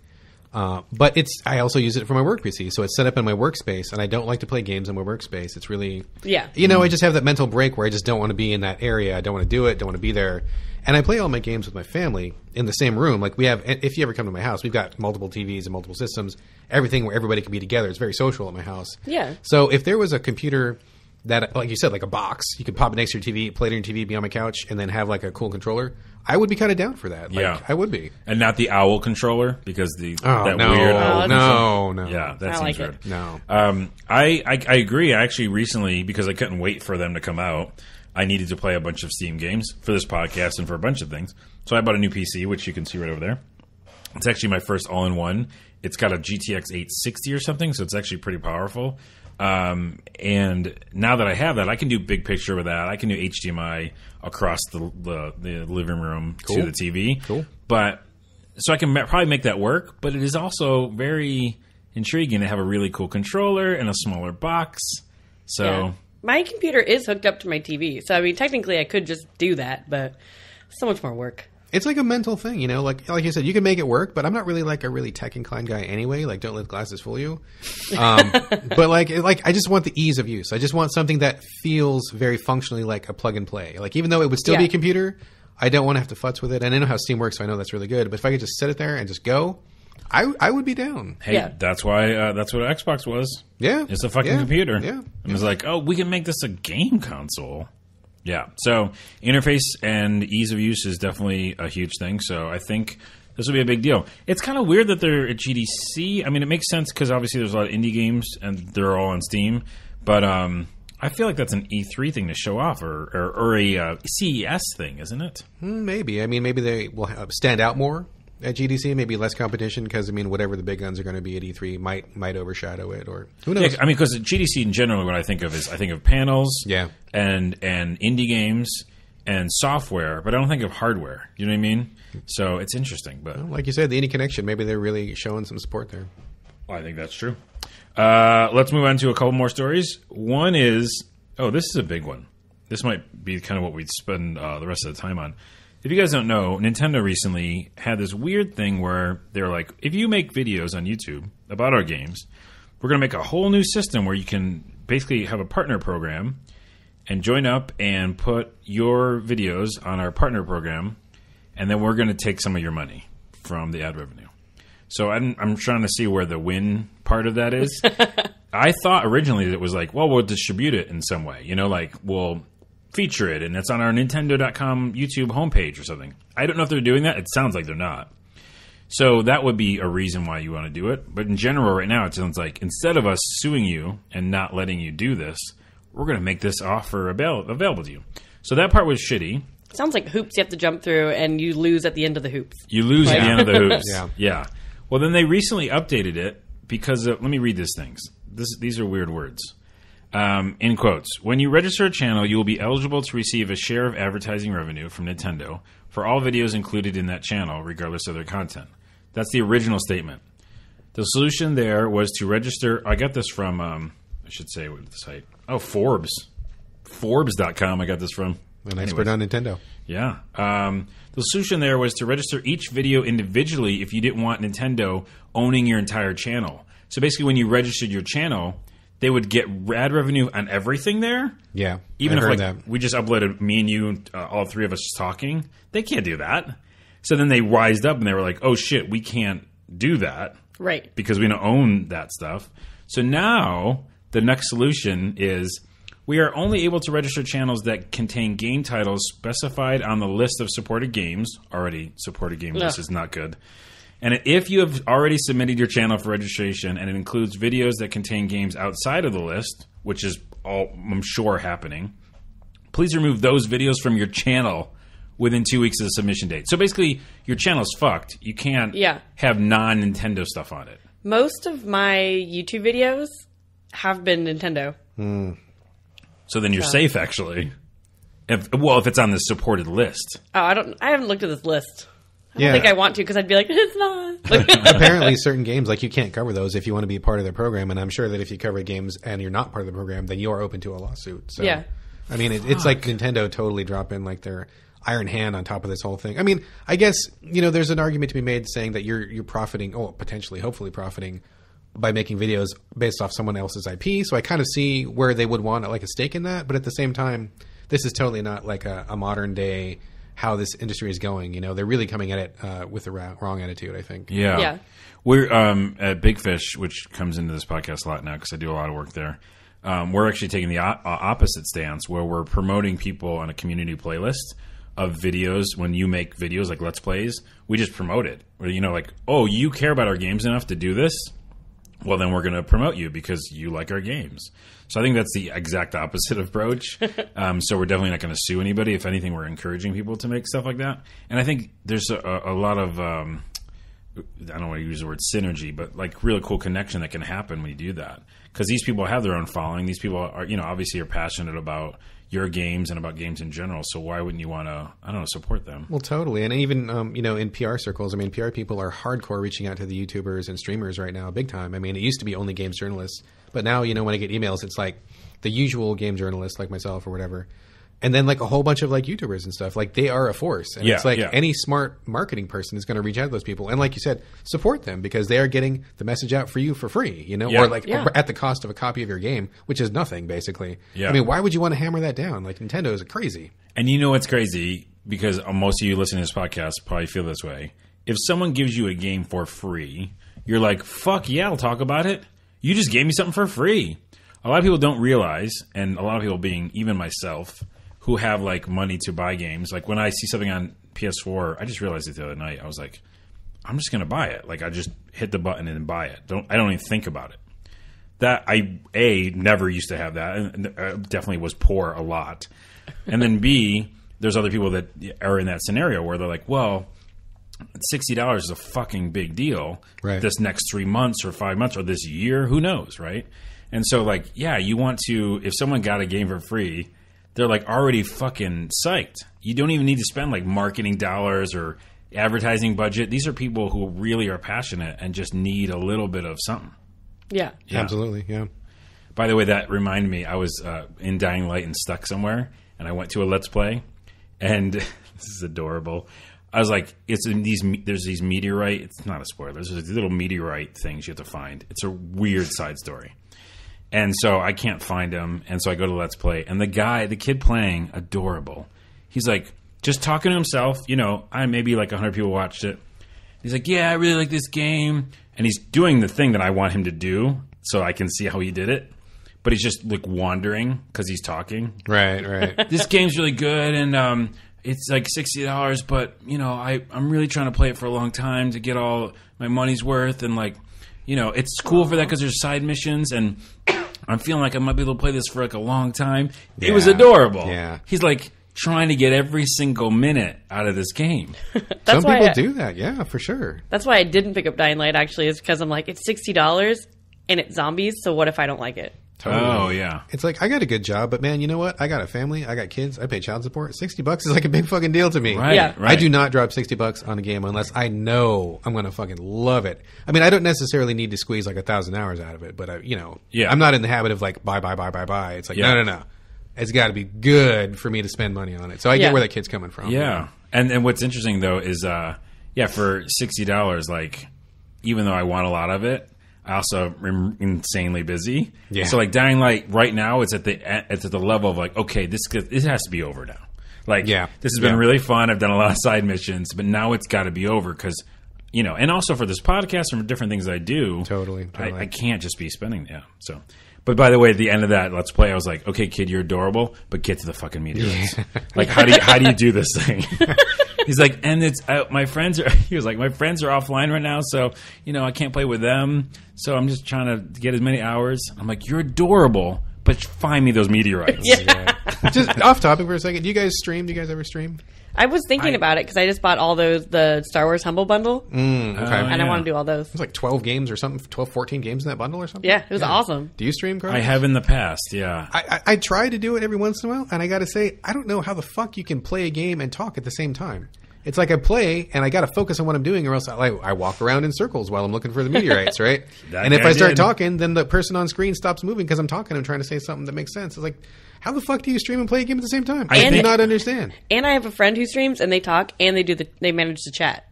[SPEAKER 2] But I also use it for my work PC, so it's set up in my workspace, and I don't like to play games in my workspace. It's really, I just have that mental break where I just don't want to be in that area. I don't want to do it, don't want to be there. And I play all my games with my family in the same room. Like we have, if you ever come to my house, we've got multiple TVs and multiple systems, everything where everybody can be together. It's very social at my house.
[SPEAKER 3] Yeah.
[SPEAKER 2] So if there was a computer that, like you said, like a box, you could pop it next to your TV, play it on your TV, be on my couch, and then have like a cool controller, I would be kind of down for that. I would be.
[SPEAKER 1] And not the owl controller, because weird owl
[SPEAKER 2] no.
[SPEAKER 1] Yeah, that seems weird.
[SPEAKER 2] No.
[SPEAKER 1] I agree. I actually recently, because I couldn't wait for them to come out, I needed to play a bunch of Steam games for this podcast and for a bunch of things. So I bought a new PC, which you can see right over there. It's actually my first all-in-one. It's got a GTX 860 or something, so it's actually pretty powerful. And now that I have that, I can do big picture with that. I can do HDMI across the living room to the TV.
[SPEAKER 2] Cool.
[SPEAKER 1] But so I can probably make that work. But it is also very intriguing to have a really cool controller and a smaller box. So.
[SPEAKER 3] Yeah. My computer is hooked up to my TV, so I mean, technically, I could just do that, but so much more work.
[SPEAKER 2] It's like a mental thing, you know. Like you said, you can make it work, but I'm not really like a really tech inclined guy anyway. Like, don't let glasses fool you. But like I just want the ease of use. I just want something that feels very functionally like a plug and play. Like, even though it would still be a computer, I don't want to have to futz with it. And I know how Steam works, so I know that's really good. But if I could just set it there and just go, I would be down.
[SPEAKER 1] Hey, that's why that's what Xbox was.
[SPEAKER 2] Yeah,
[SPEAKER 1] it's a fucking computer.
[SPEAKER 2] Yeah,
[SPEAKER 1] it was like, oh, we can make this a game console. Yeah, so interface and ease of use is definitely a huge thing. So I think this will be a big deal. It's kind of weird that they're at GDC. I mean, it makes sense because obviously there's a lot of indie games and they're all on Steam. But I feel like that's an E3 thing to show off or a CES thing, isn't it?
[SPEAKER 2] Maybe. I mean, maybe they will stand out more at GDC, maybe less competition because, I mean, whatever the big guns are going to be at E3 might overshadow it, or who knows?
[SPEAKER 1] Yeah, I mean, because GDC in general, what I think of is I think of panels and indie games and software, but I don't think of hardware. You know what I mean? So it's interesting. But
[SPEAKER 2] well, like you said, the Indie Connection, maybe they're really showing some support there.
[SPEAKER 1] Well, I think that's true. Let's move on to a couple more stories. One is, this is a big one. This might be kind of what we'd spend the rest of the time on. If you guys don't know, Nintendo recently had this weird thing where they're like, if you make videos on YouTube about our games, we're going to make a whole new system where you can basically have a partner program and join up and put your videos on our partner program, and then we're going to take some of your money from the ad revenue. So I'm trying to see where the win part of that is. I thought originally that it was like, well, we'll distribute it in some way. You know, like we'll feature it, and it's on our Nintendo.com YouTube homepage or something. I don't know if they're doing that. It sounds like they're not. So that would be a reason why you want to do it. But in general, right now, it sounds like instead of us suing you and not letting you do this, we're going to make this offer available to you. So that part was shitty.
[SPEAKER 3] Sounds like hoops you have to jump through, and you lose at the end of the hoops.
[SPEAKER 1] You lose at the end of the hoops. Yeah. Well, then they recently updated it because let me read these things. These are weird words. In quotes, when you register a channel, you will be eligible to receive a share of advertising revenue from Nintendo for all videos included in that channel, regardless of their content. That's the original statement. The solution there was to register. I got this from, I should say, what the site? Oh, Forbes. Forbes.com I got this from.
[SPEAKER 2] An expert on Nintendo.
[SPEAKER 1] Yeah. The solution there was to register each video individually if you didn't want Nintendo owning your entire channel. So basically when you registered your channel, they would get ad revenue on everything there.
[SPEAKER 2] Yeah,
[SPEAKER 1] even
[SPEAKER 2] I
[SPEAKER 1] if
[SPEAKER 2] heard
[SPEAKER 1] like
[SPEAKER 2] that.
[SPEAKER 1] we just uploaded me and you, all three of us just talking, they can't do that. So then they wised up and they were like, "Oh shit, we can't do that,
[SPEAKER 3] Right.
[SPEAKER 1] because we don't own that stuff." So now the next solution is we are only able to register channels that contain game titles specified on the list of supported games. Already supported game list is not good. And if you have already submitted your channel for registration and it includes videos that contain games outside of the list, which is all I'm sure happening, please remove those videos from your channel within 2 weeks of the submission date. So basically, your channel's fucked. You can't have non-Nintendo stuff on it.
[SPEAKER 3] Most of my YouTube videos have been Nintendo.
[SPEAKER 1] So then you're safe, actually. If it's on the supported list.
[SPEAKER 3] Oh, I haven't looked at this list. I
[SPEAKER 2] Yeah.
[SPEAKER 3] don't think I want to because I'd be like, it's not. Like,
[SPEAKER 2] Apparently, certain games, like, you can't cover those if you want to be part of the program. And I'm sure that if you cover games and you're not part of the program, then you are open to a lawsuit. So,
[SPEAKER 3] Yeah.
[SPEAKER 2] I mean, it's like Nintendo totally dropping like their iron hand on top of this whole thing. I mean, I guess, there's an argument to be made saying that you're profiting, potentially, hopefully profiting by making videos based off someone else's IP. So I kind of see where they would want like a stake in that. But at the same time, this is totally not like a modern day how this industry is going. They're really coming at it with the wrong attitude, I think.
[SPEAKER 1] Yeah.
[SPEAKER 3] Yeah.
[SPEAKER 1] We're at Big Fish, which comes into this podcast a lot now because I do a lot of work there. We're actually taking the opposite stance where we're promoting people on a community playlist of videos. When you make videos like Let's Plays, we just promote it. Where, like, oh, you care about our games enough to do this? Well, then we're going to promote you because you like our games. So I think that's the exact opposite approach. So we're definitely not going to sue anybody. If anything, we're encouraging people to make stuff like that. And I think there's a lot of, I don't want to use the word synergy, but like really cool connection that can happen when you do that. Because these people have their own following. These people are, obviously are passionate about your games and about games in general. So why wouldn't you want to, support them?
[SPEAKER 2] Well, totally. And even, in PR circles, I mean, PR people are hardcore reaching out to the YouTubers and streamers right now, big time. I mean, it used to be only games journalists. But now, when I get emails, it's like the usual game journalists like myself or whatever. And then like a whole bunch of like YouTubers and stuff. Like they are a force. And it's like any smart marketing person is going to reach out to those people. And like you said, support them because they are getting the message out for you for free, or like at the cost of a copy of your game, which is nothing basically.
[SPEAKER 1] Yeah.
[SPEAKER 2] I mean, why would you want to hammer that down? Like Nintendo is crazy.
[SPEAKER 1] And you know what's crazy? Because most of you listening to this podcast probably feel this way. If someone gives you a game for free, you're like, fuck yeah, I'll talk about it. You just gave me something for free. A lot of people don't realize, and a lot of people being even myself, who have like money to buy games. Like when I see something on PS4, I just realized it the other night. I was like, I'm just going to buy it. Like I just hit the button and buy it. I don't even think about it. That I never used to have that, and definitely was poor a lot. And then B, there's other people that are in that scenario where they're like, well, $60 is a fucking big deal.
[SPEAKER 2] Right.
[SPEAKER 1] This next 3 months or 5 months or this year, who knows, right? And so like, yeah, you want to, if someone got a game for free, they're like already fucking psyched. You don't even need to spend like marketing dollars or advertising budget. These are people who really are passionate and just need a little bit of something.
[SPEAKER 3] Yeah.
[SPEAKER 2] Absolutely. Yeah.
[SPEAKER 1] By the way, that reminded me, I was in Dying Light and stuck somewhere, and I went to a Let's Play, and this is adorable. I was like, there's these meteorite, it's not a spoiler, there's these little meteorite things you have to find. It's a weird side story. And so I can't find him, and so I go to Let's Play, and the kid playing, adorable. He's like, just talking to himself, maybe like 100 people watched it. He's like, yeah, I really like this game. And he's doing the thing that I want him to do, so I can see how he did it. But he's just like wandering because he's talking.
[SPEAKER 2] Right.
[SPEAKER 1] This game's really good, and it's like $60, but, I'm really trying to play it for a long time to get all my money's worth. And like, it's cool for that because there's side missions, and I'm feeling like I might be able to play this for like a long time.
[SPEAKER 2] Yeah.
[SPEAKER 1] It was adorable.
[SPEAKER 2] Yeah.
[SPEAKER 1] He's like trying to get every single minute out of this game.
[SPEAKER 2] Some people do that. Yeah, for sure.
[SPEAKER 3] That's why I didn't pick up Dying Light, actually, is because I'm like, it's $60 and it's zombies, so what if I don't like it?
[SPEAKER 2] Totally.
[SPEAKER 1] Oh, yeah.
[SPEAKER 2] It's like, I got a good job, but man, you know what? I got a family. I got kids. I pay child support. $60 is like a big fucking deal to me.
[SPEAKER 1] Right,
[SPEAKER 3] Yeah.
[SPEAKER 1] right.
[SPEAKER 2] I do not drop $60 on a game unless I know I'm going to fucking love it. I mean, I don't necessarily need to squeeze like 1,000 hours out of it, but
[SPEAKER 1] Yeah.
[SPEAKER 2] I'm not in the habit of like buy. It's like, no. It's got to be good for me to spend money on it. So I get where that kid's coming from.
[SPEAKER 1] Yeah. And what's interesting, though, is, for $60, like, even though I want a lot of it, I also am insanely busy.
[SPEAKER 2] Yeah.
[SPEAKER 1] So like Dying Light right now, it's at the level of like, okay, this has to be over now. Like,
[SPEAKER 2] Yeah.
[SPEAKER 1] this has been really fun. I've done a lot of side missions, but now it's got to be over because, and also for this podcast and for different things I do.
[SPEAKER 2] Totally.
[SPEAKER 1] I can't just be spending. Yeah. So, but by the way, at the end of that Let's Play, I was like, okay, kid, you're adorable, but get to the fucking meteorites. Like, how do you do this thing? He's like, and it's my friends are. He was like, my friends are offline right now, so I can't play with them. So I'm just trying to get as many hours. I'm like, you're adorable, but find me those meteorites.
[SPEAKER 3] Yeah.
[SPEAKER 2] Just off topic for a second. Do you guys stream? Do you guys ever stream?
[SPEAKER 3] I was thinking about it because I just bought all the Star Wars Humble Bundle,
[SPEAKER 2] Okay.
[SPEAKER 3] and I want to do all those.
[SPEAKER 2] It's like 12 games or something, 12, 14 games in that bundle or something?
[SPEAKER 3] Yeah, it was awesome.
[SPEAKER 2] Do you stream, Carl?
[SPEAKER 1] I have in the past, yeah.
[SPEAKER 2] I try to do it every once in a while, and I got to say, I don't know how the fuck you can play a game and talk at the same time. It's like I play, and I got to focus on what I'm doing, or else I walk around in circles while I'm looking for the meteorites, right? And if I start talking, then the person on screen stops moving because I'm talking and trying to say something that makes sense. It's like, how the fuck do you stream and play a game at the same time? I do not understand.
[SPEAKER 3] And I have a friend who streams, and they talk, and they manage to chat.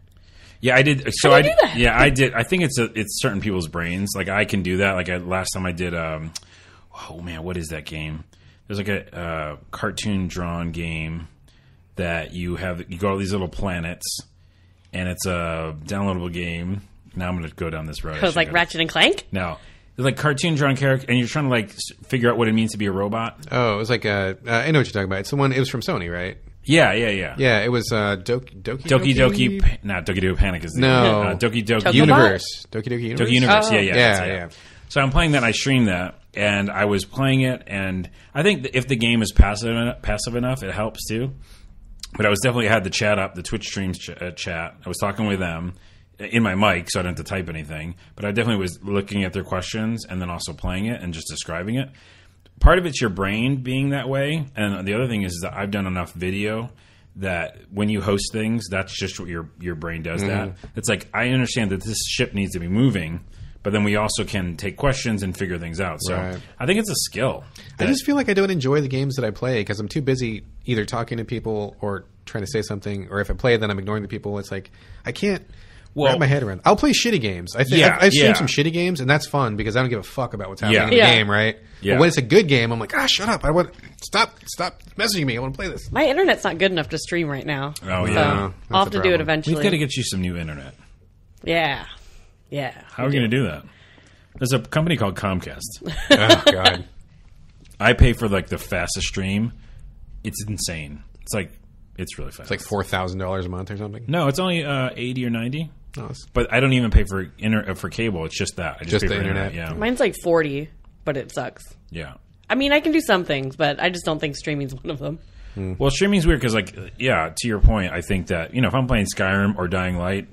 [SPEAKER 1] Yeah, I did. So
[SPEAKER 3] How do you do that?
[SPEAKER 1] Yeah, I did. I think it's certain people's brains. Like I can do that. Like last time I did. Oh man, what is that game? There's like a cartoon drawn game that you go to these little planets, and it's a downloadable game. Now I'm going to go down this road.
[SPEAKER 3] So it's like Ratchet and Clank?
[SPEAKER 1] No. It's like cartoon drawn character, and you're trying to like figure out what it means to be a robot.
[SPEAKER 2] Oh, it was like I know what you're talking about. It's the one. It was from Sony, right?
[SPEAKER 1] Yeah.
[SPEAKER 2] Yeah, it was Doki
[SPEAKER 1] Doki. Not Doki Doki Panic is the
[SPEAKER 2] No.
[SPEAKER 1] Doki Doki
[SPEAKER 3] Chocobo?
[SPEAKER 2] Universe. Doki Universe.
[SPEAKER 1] Doki Universe.
[SPEAKER 3] Oh.
[SPEAKER 1] Yeah. So I'm playing that. And I streamed that, and I was playing it, and I think that if the game is passive enough, it helps too. But I was definitely had the chat up, the Twitch streams chat. I was talking with them in my mic, so I didn't have to type anything. But I definitely was looking at their questions and then also playing it and just describing it. Part of it's your brain being that way, and the other thing is that I've done enough video that when you host things, that's just what your brain does. That it's like I understand that this ship needs to be moving, but then we also can take questions and figure things out. So I think it's a skill.
[SPEAKER 2] I just feel like I don't enjoy the games that I play because I'm too busy either talking to people or trying to say something, or if I play, then I'm ignoring the people. It's like I can't wrap my head around. I'll play shitty games. I've streamed some shitty games, and that's fun because I don't give a fuck about what's happening in the game, right? Yeah. But when it's a good game, I'm like, shut up! I want stop messaging me. I want to play this.
[SPEAKER 3] My internet's not good enough to stream right now.
[SPEAKER 1] Oh
[SPEAKER 3] so
[SPEAKER 1] yeah,
[SPEAKER 3] I'll have to do it eventually.
[SPEAKER 1] We've got to get you some new internet.
[SPEAKER 3] Yeah.
[SPEAKER 1] How are we going to do that? There's a company called Comcast.
[SPEAKER 2] Oh god.
[SPEAKER 1] I pay for like the fastest stream. It's insane. It's really fast.
[SPEAKER 2] It's like $4,000 a month or something.
[SPEAKER 1] No, it's only 80 or 90.
[SPEAKER 2] Oh,
[SPEAKER 1] but I don't even pay for cable. It's just that. I just pay
[SPEAKER 2] the
[SPEAKER 1] for
[SPEAKER 2] internet.
[SPEAKER 1] Yeah.
[SPEAKER 3] Mine's like 40, but it sucks.
[SPEAKER 1] Yeah.
[SPEAKER 3] I mean, I can do some things, but I just don't think streaming's one of them.
[SPEAKER 1] Well, streaming's weird because, to your point, I think that, if I'm playing Skyrim or Dying Light,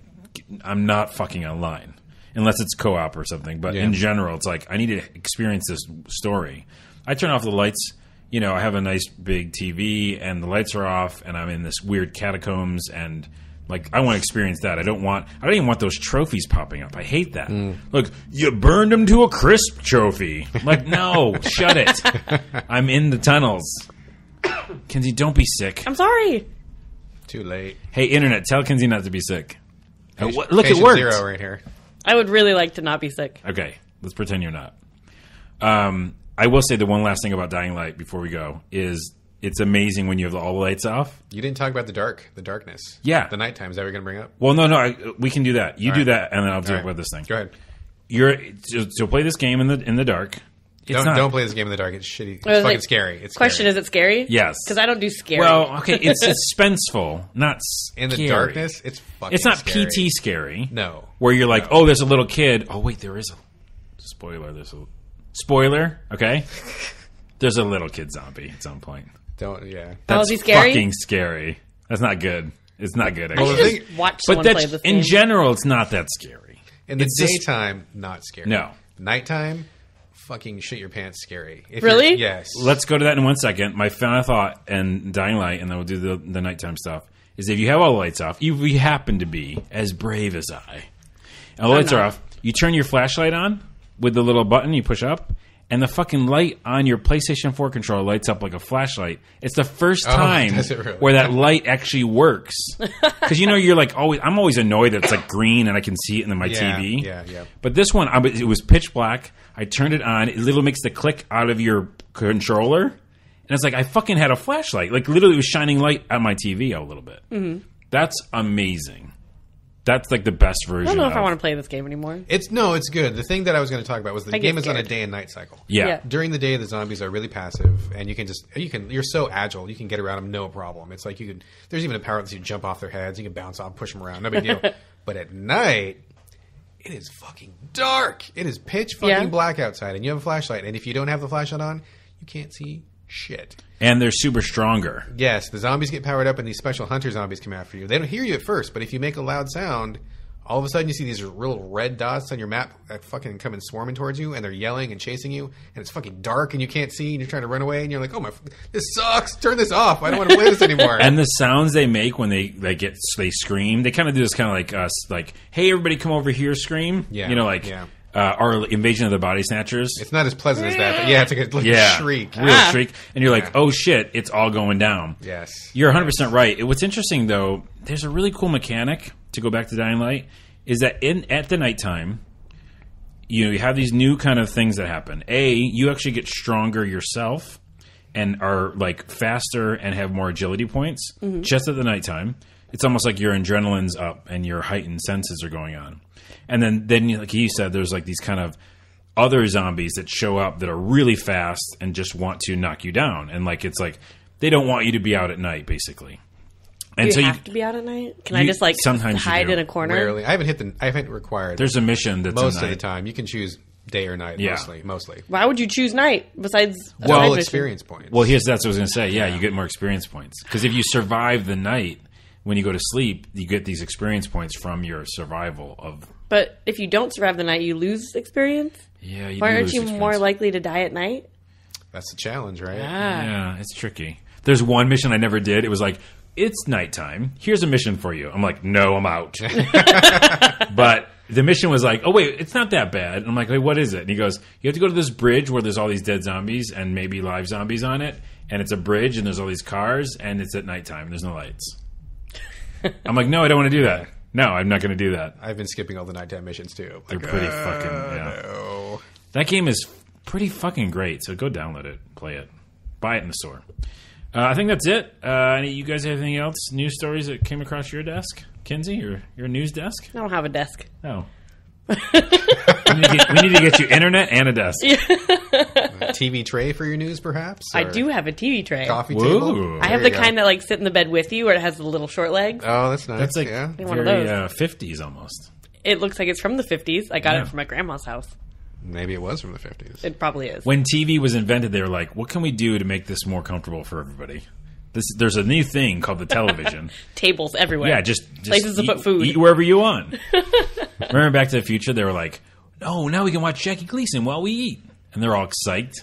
[SPEAKER 1] I'm not fucking online. Unless it's co-op or something. But in general, it's like, I need to experience this story. I turn off the lights. I have a nice big TV, and the lights are off, and I'm in this weird catacombs, and I want to experience that. I don't even want those trophies popping up. I hate that. Look, you burned them to a crisp trophy. I'm like, no, shut it. I'm in the tunnels. Kinsey, don't be sick.
[SPEAKER 3] I'm sorry.
[SPEAKER 2] Too late.
[SPEAKER 1] Hey, internet, tell Kinsey not to be sick. Look, it
[SPEAKER 2] Patient
[SPEAKER 1] worked.
[SPEAKER 2] 0 right here.
[SPEAKER 3] I would really like to not be sick.
[SPEAKER 1] Okay, let's pretend you're not. I will say the one last thing about Dying Light before we go is it's amazing when you have all the lights off.
[SPEAKER 2] You didn't talk about the darkness.
[SPEAKER 1] Yeah.
[SPEAKER 2] The nighttime. Is that what you're going to bring up?
[SPEAKER 1] Well, no, we can do that. You do that, and then I'll talk about this thing.
[SPEAKER 2] Go ahead.
[SPEAKER 1] So play this game in the dark.
[SPEAKER 2] Don't play this game in the dark. It's shitty. It's fucking scary. It's
[SPEAKER 3] Question,
[SPEAKER 2] scary.
[SPEAKER 3] is it scary?
[SPEAKER 1] Yes.
[SPEAKER 3] Because I don't do scary.
[SPEAKER 1] Well, okay, it's suspenseful, not scary.
[SPEAKER 2] In the darkness, it's fucking
[SPEAKER 1] It's not
[SPEAKER 2] scary.
[SPEAKER 1] PT scary.
[SPEAKER 2] No.
[SPEAKER 1] Where you're like, oh, there's a little kid. Oh, wait, there is a... Spoiler, Spoiler, okay? There's a little kid zombie at some point.
[SPEAKER 3] Is he scary?
[SPEAKER 1] Fucking scary. That's not good. It's not good.
[SPEAKER 3] I should just watch someone play this game.
[SPEAKER 1] In general, it's not that scary.
[SPEAKER 2] In the daytime, not scary.
[SPEAKER 1] No.
[SPEAKER 2] Nighttime, fucking shit your pants scary.
[SPEAKER 3] Really?
[SPEAKER 2] Yes.
[SPEAKER 1] Let's go to that in 1 second. My final thought and Dying Light, and then we'll do the nighttime stuff, is if you have all the lights off, if you happen to be as brave as I, and the lights are off, you turn your flashlight on with the little button you push up, and the fucking light on your PlayStation 4 controller lights up like a flashlight. It's the first time
[SPEAKER 2] really?
[SPEAKER 1] where that light actually works. Because you're like I'm always annoyed that it's like green and I can see it in my TV.
[SPEAKER 2] Yeah.
[SPEAKER 1] But this one, it was pitch black. I turned it on. It literally makes the click out of your controller, and it's like I fucking had a flashlight. Like literally, it was shining light on my TV a little bit. Mm-hmm. That's amazing. That's like the best version.
[SPEAKER 3] I don't know if I want to play this game anymore.
[SPEAKER 2] It's good. The thing that I was going to talk about was the game is on a day and night cycle.
[SPEAKER 1] Yeah.
[SPEAKER 2] During the day, the zombies are really passive, and you're so agile, you can get around them no problem. It's like there's even a power that lets you jump off their heads, you can bounce off, push them around, no big deal. But at night, it is fucking dark. It is pitch fucking black outside, and you have a flashlight, and if you don't have the flashlight on, you can't see shit.
[SPEAKER 1] And they're super stronger.
[SPEAKER 2] Yes, the zombies get powered up, and these special hunter zombies come after you. They don't hear you at first, but if you make a loud sound, all of a sudden you see these real red dots on your map that fucking come and swarming towards you, and they're yelling and chasing you, and it's fucking dark, and you can't see, and you're trying to run away, and you're like, this sucks, turn this off, I don't want to play this anymore.
[SPEAKER 1] And the sounds they make when they scream, they kind of do this kind of like us, like, hey, everybody come over here, scream.
[SPEAKER 2] Yeah.
[SPEAKER 1] Our Invasion of the Body Snatchers.
[SPEAKER 2] It's not as pleasant as that, but yeah, it's like a shriek.
[SPEAKER 1] Real shriek. And you're like, oh shit, it's all going down.
[SPEAKER 2] Yes.
[SPEAKER 1] You're 100% right. What's interesting, though, there's a really cool mechanic, to go back to Dying Light, is that at the nighttime, you have these new kind of things that happen. You actually get stronger yourself and are like faster and have more agility points just at the nighttime. It's almost like your adrenaline's up and your heightened senses are going on. And then, like you said, there's like these kind of other zombies that show up that are really fast and just want to knock you down. And like it's like they don't want you to be out at night, basically. And
[SPEAKER 3] do
[SPEAKER 1] so
[SPEAKER 3] you have to be out at night? Can I just like
[SPEAKER 1] sometimes
[SPEAKER 3] hide in a corner?
[SPEAKER 2] Rarely. I haven't required.
[SPEAKER 1] There's a mission that's
[SPEAKER 2] most of the time. You can choose day or night.
[SPEAKER 1] Yeah.
[SPEAKER 2] Mostly.
[SPEAKER 3] Why would you choose night besides
[SPEAKER 2] experience points?
[SPEAKER 1] Well, that's what I was going to say. Yeah, you get more experience points because if you survive the night. When you go to sleep, you get these experience points from your survival of.
[SPEAKER 3] But if you don't survive the night, you lose experience.
[SPEAKER 1] Yeah,
[SPEAKER 3] why aren't you more likely to die at night?
[SPEAKER 2] That's the challenge, right?
[SPEAKER 1] Yeah, it's tricky. There's one mission I never did. It was like, it's nighttime. Here's a mission for you. I'm like, no, I'm out. But the mission was like, oh wait, it's not that bad. And I'm like, wait, what is it? And he goes, you have to go to this bridge where there's all these dead zombies and maybe live zombies on it. And it's a bridge and there's all these cars and it's at nighttime. There's no lights. I'm like, no, I don't want to do that. No, I'm not going to do that.
[SPEAKER 2] I've been skipping all the nighttime missions too.
[SPEAKER 1] They're pretty fucking. Yeah.
[SPEAKER 2] No.
[SPEAKER 1] That game is pretty fucking great. So go download it, play it, buy it in the store. I think that's it. You guys have anything else? News stories that came across your desk, Kinsey, or your news desk?
[SPEAKER 3] I don't have a desk.
[SPEAKER 1] Oh. we need to get you internet and a desk.
[SPEAKER 2] A TV tray for your news, perhaps?
[SPEAKER 3] I do have a TV tray.
[SPEAKER 2] Coffee
[SPEAKER 1] Whoa.
[SPEAKER 2] table?
[SPEAKER 3] I have the kind that like sit in the bed with you, where it has the little short legs.
[SPEAKER 2] Oh, that's nice.
[SPEAKER 1] That's like
[SPEAKER 3] one of
[SPEAKER 1] very
[SPEAKER 3] those.
[SPEAKER 1] 50s almost.
[SPEAKER 3] It looks like it's from the 50s. I got it from my grandma's house.
[SPEAKER 2] Maybe it was from the 50s.
[SPEAKER 3] It probably is.
[SPEAKER 1] When TV was invented, they were like, what can we do to make this more comfortable for everybody? There's a new thing called the television.
[SPEAKER 3] Tables everywhere.
[SPEAKER 1] Yeah, just
[SPEAKER 3] places to put food.
[SPEAKER 1] Eat wherever you want. Remember Back to the Future? They were like, "Oh, now we can watch Jackie Gleason while we eat," and they're all psyched.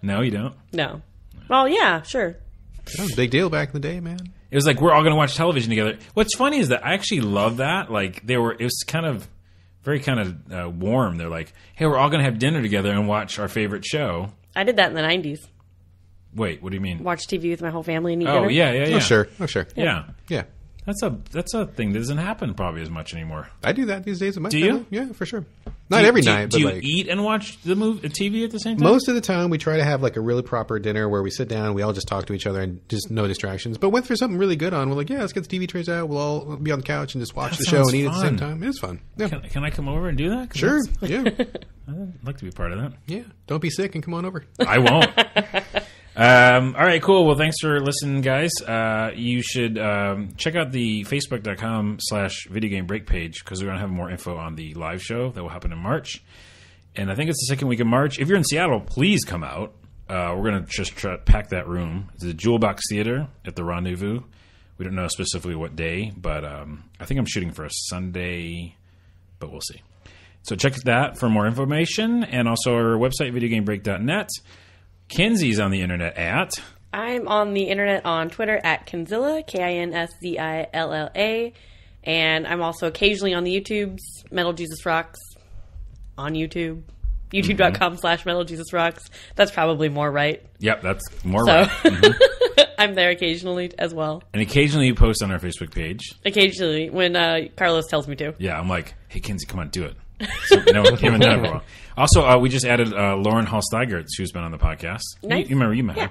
[SPEAKER 1] No, you don't.
[SPEAKER 3] No. Well, yeah, sure.
[SPEAKER 2] That was a big deal back in the day, man.
[SPEAKER 1] It was like we're all going to watch television together. What's funny is that I actually love that. Like it was kind of very kind of warm. They're like, "Hey, we're all going to have dinner together and watch our favorite show."
[SPEAKER 3] I did that in the 90s.
[SPEAKER 1] Wait, what do you mean?
[SPEAKER 3] Watch TV with my whole family and eat
[SPEAKER 1] Oh,
[SPEAKER 3] dinner.
[SPEAKER 1] yeah.
[SPEAKER 2] Oh, sure.
[SPEAKER 1] Yeah.
[SPEAKER 2] Yeah.
[SPEAKER 1] That's a thing that doesn't happen probably as much anymore.
[SPEAKER 2] I do that these days.
[SPEAKER 1] Do you?
[SPEAKER 2] Yeah, for sure. Not every night, but
[SPEAKER 1] do you
[SPEAKER 2] like
[SPEAKER 1] eat and watch the TV at the same time?
[SPEAKER 2] most of the time, we try to have like a really proper dinner where we sit down, we all just talk to each other, and just no distractions. But when there's something really good on, we're like, yeah, let's get the TV trays out. We'll all be on the couch and just watch
[SPEAKER 1] That
[SPEAKER 2] the show
[SPEAKER 1] sounds
[SPEAKER 2] and eat at the same
[SPEAKER 1] fun.
[SPEAKER 2] time. It is fun. Yeah,
[SPEAKER 1] Can I come over and do that? 'Cause
[SPEAKER 2] sure. Yeah,
[SPEAKER 1] I'd like to be part of that.
[SPEAKER 2] yeah. Don't be sick and come on over.
[SPEAKER 1] I won't. All right, cool. Well, thanks for listening, guys. You should check out the facebook.com/video game break page because we're going to have more info on the live show that will happen in March. And I think it's the second week of March. If you're in Seattle, please come out. We're going to just try to pack that room. It's the Jewel Box Theater at the Rendezvous. We don't know specifically what day, but I think I'm shooting for a Sunday, but we'll see. So check that for more information, and also our website, videogamebreak.net. Kinsey's on the internet at...
[SPEAKER 3] I'm on the internet on Twitter at Kinzilla, Kinzilla, and I'm also occasionally on the YouTubes, Metal Jesus Rocks on YouTube. YouTube.com/MetalJesusRocks. That's probably more right.
[SPEAKER 1] Yep, that's more
[SPEAKER 3] So
[SPEAKER 1] right. Mm-hmm.
[SPEAKER 3] I'm there occasionally as well.
[SPEAKER 1] And occasionally you post on our Facebook page.
[SPEAKER 3] Occasionally, when Carlos tells me to.
[SPEAKER 1] Yeah, I'm like, hey, Kinsey, come on, do it. So, you haven't done it for a while. Also, we just added Lauren Hall-Steigertz, who's been on the podcast.
[SPEAKER 3] Nice.
[SPEAKER 1] You remember you met her.
[SPEAKER 3] Yeah.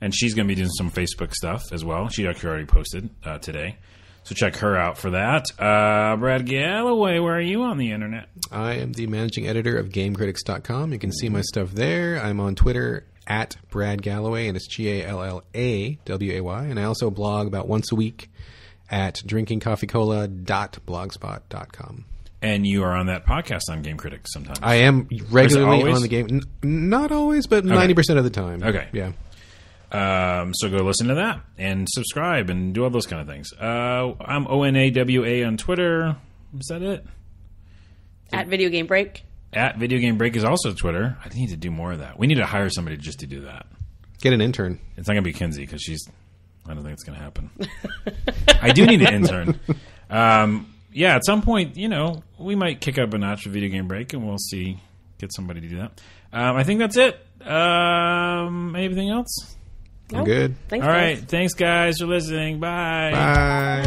[SPEAKER 1] And she's going to be doing some Facebook stuff as well. She actually already posted today. So check her out for that. Brad Galloway, where are you on the internet?
[SPEAKER 2] I am the managing editor of GameCritics.com. You can see my stuff there. I'm on Twitter at Brad Galloway, and it's GALLAWAY. And I also blog about once a week at drinkingcoffeecola.blogspot.com.
[SPEAKER 1] And you are on that podcast on Game Critics sometimes.
[SPEAKER 2] I am regularly
[SPEAKER 1] always?
[SPEAKER 2] on the game. Not always, but 90% of the time.
[SPEAKER 1] Okay.
[SPEAKER 2] Yeah.
[SPEAKER 1] So go listen to that and subscribe and do all those kind of things. I'm ONAWA on Twitter. Is that it?
[SPEAKER 3] At Video Game Break.
[SPEAKER 1] At Video Game Break is also Twitter. I need to do more of that. We need to hire somebody just to do that.
[SPEAKER 2] Get an intern.
[SPEAKER 1] It's not going to be Kinsey because I don't think it's going to happen. I do need an intern. Yeah, at some point, we might kick up a notch with Video Game Break and we'll see. Get somebody to do that. I think that's it. Anything else?
[SPEAKER 2] I'm good.
[SPEAKER 3] Thanks,
[SPEAKER 1] All
[SPEAKER 3] guys.
[SPEAKER 1] right. Thanks, guys, for listening. Bye.
[SPEAKER 2] Bye.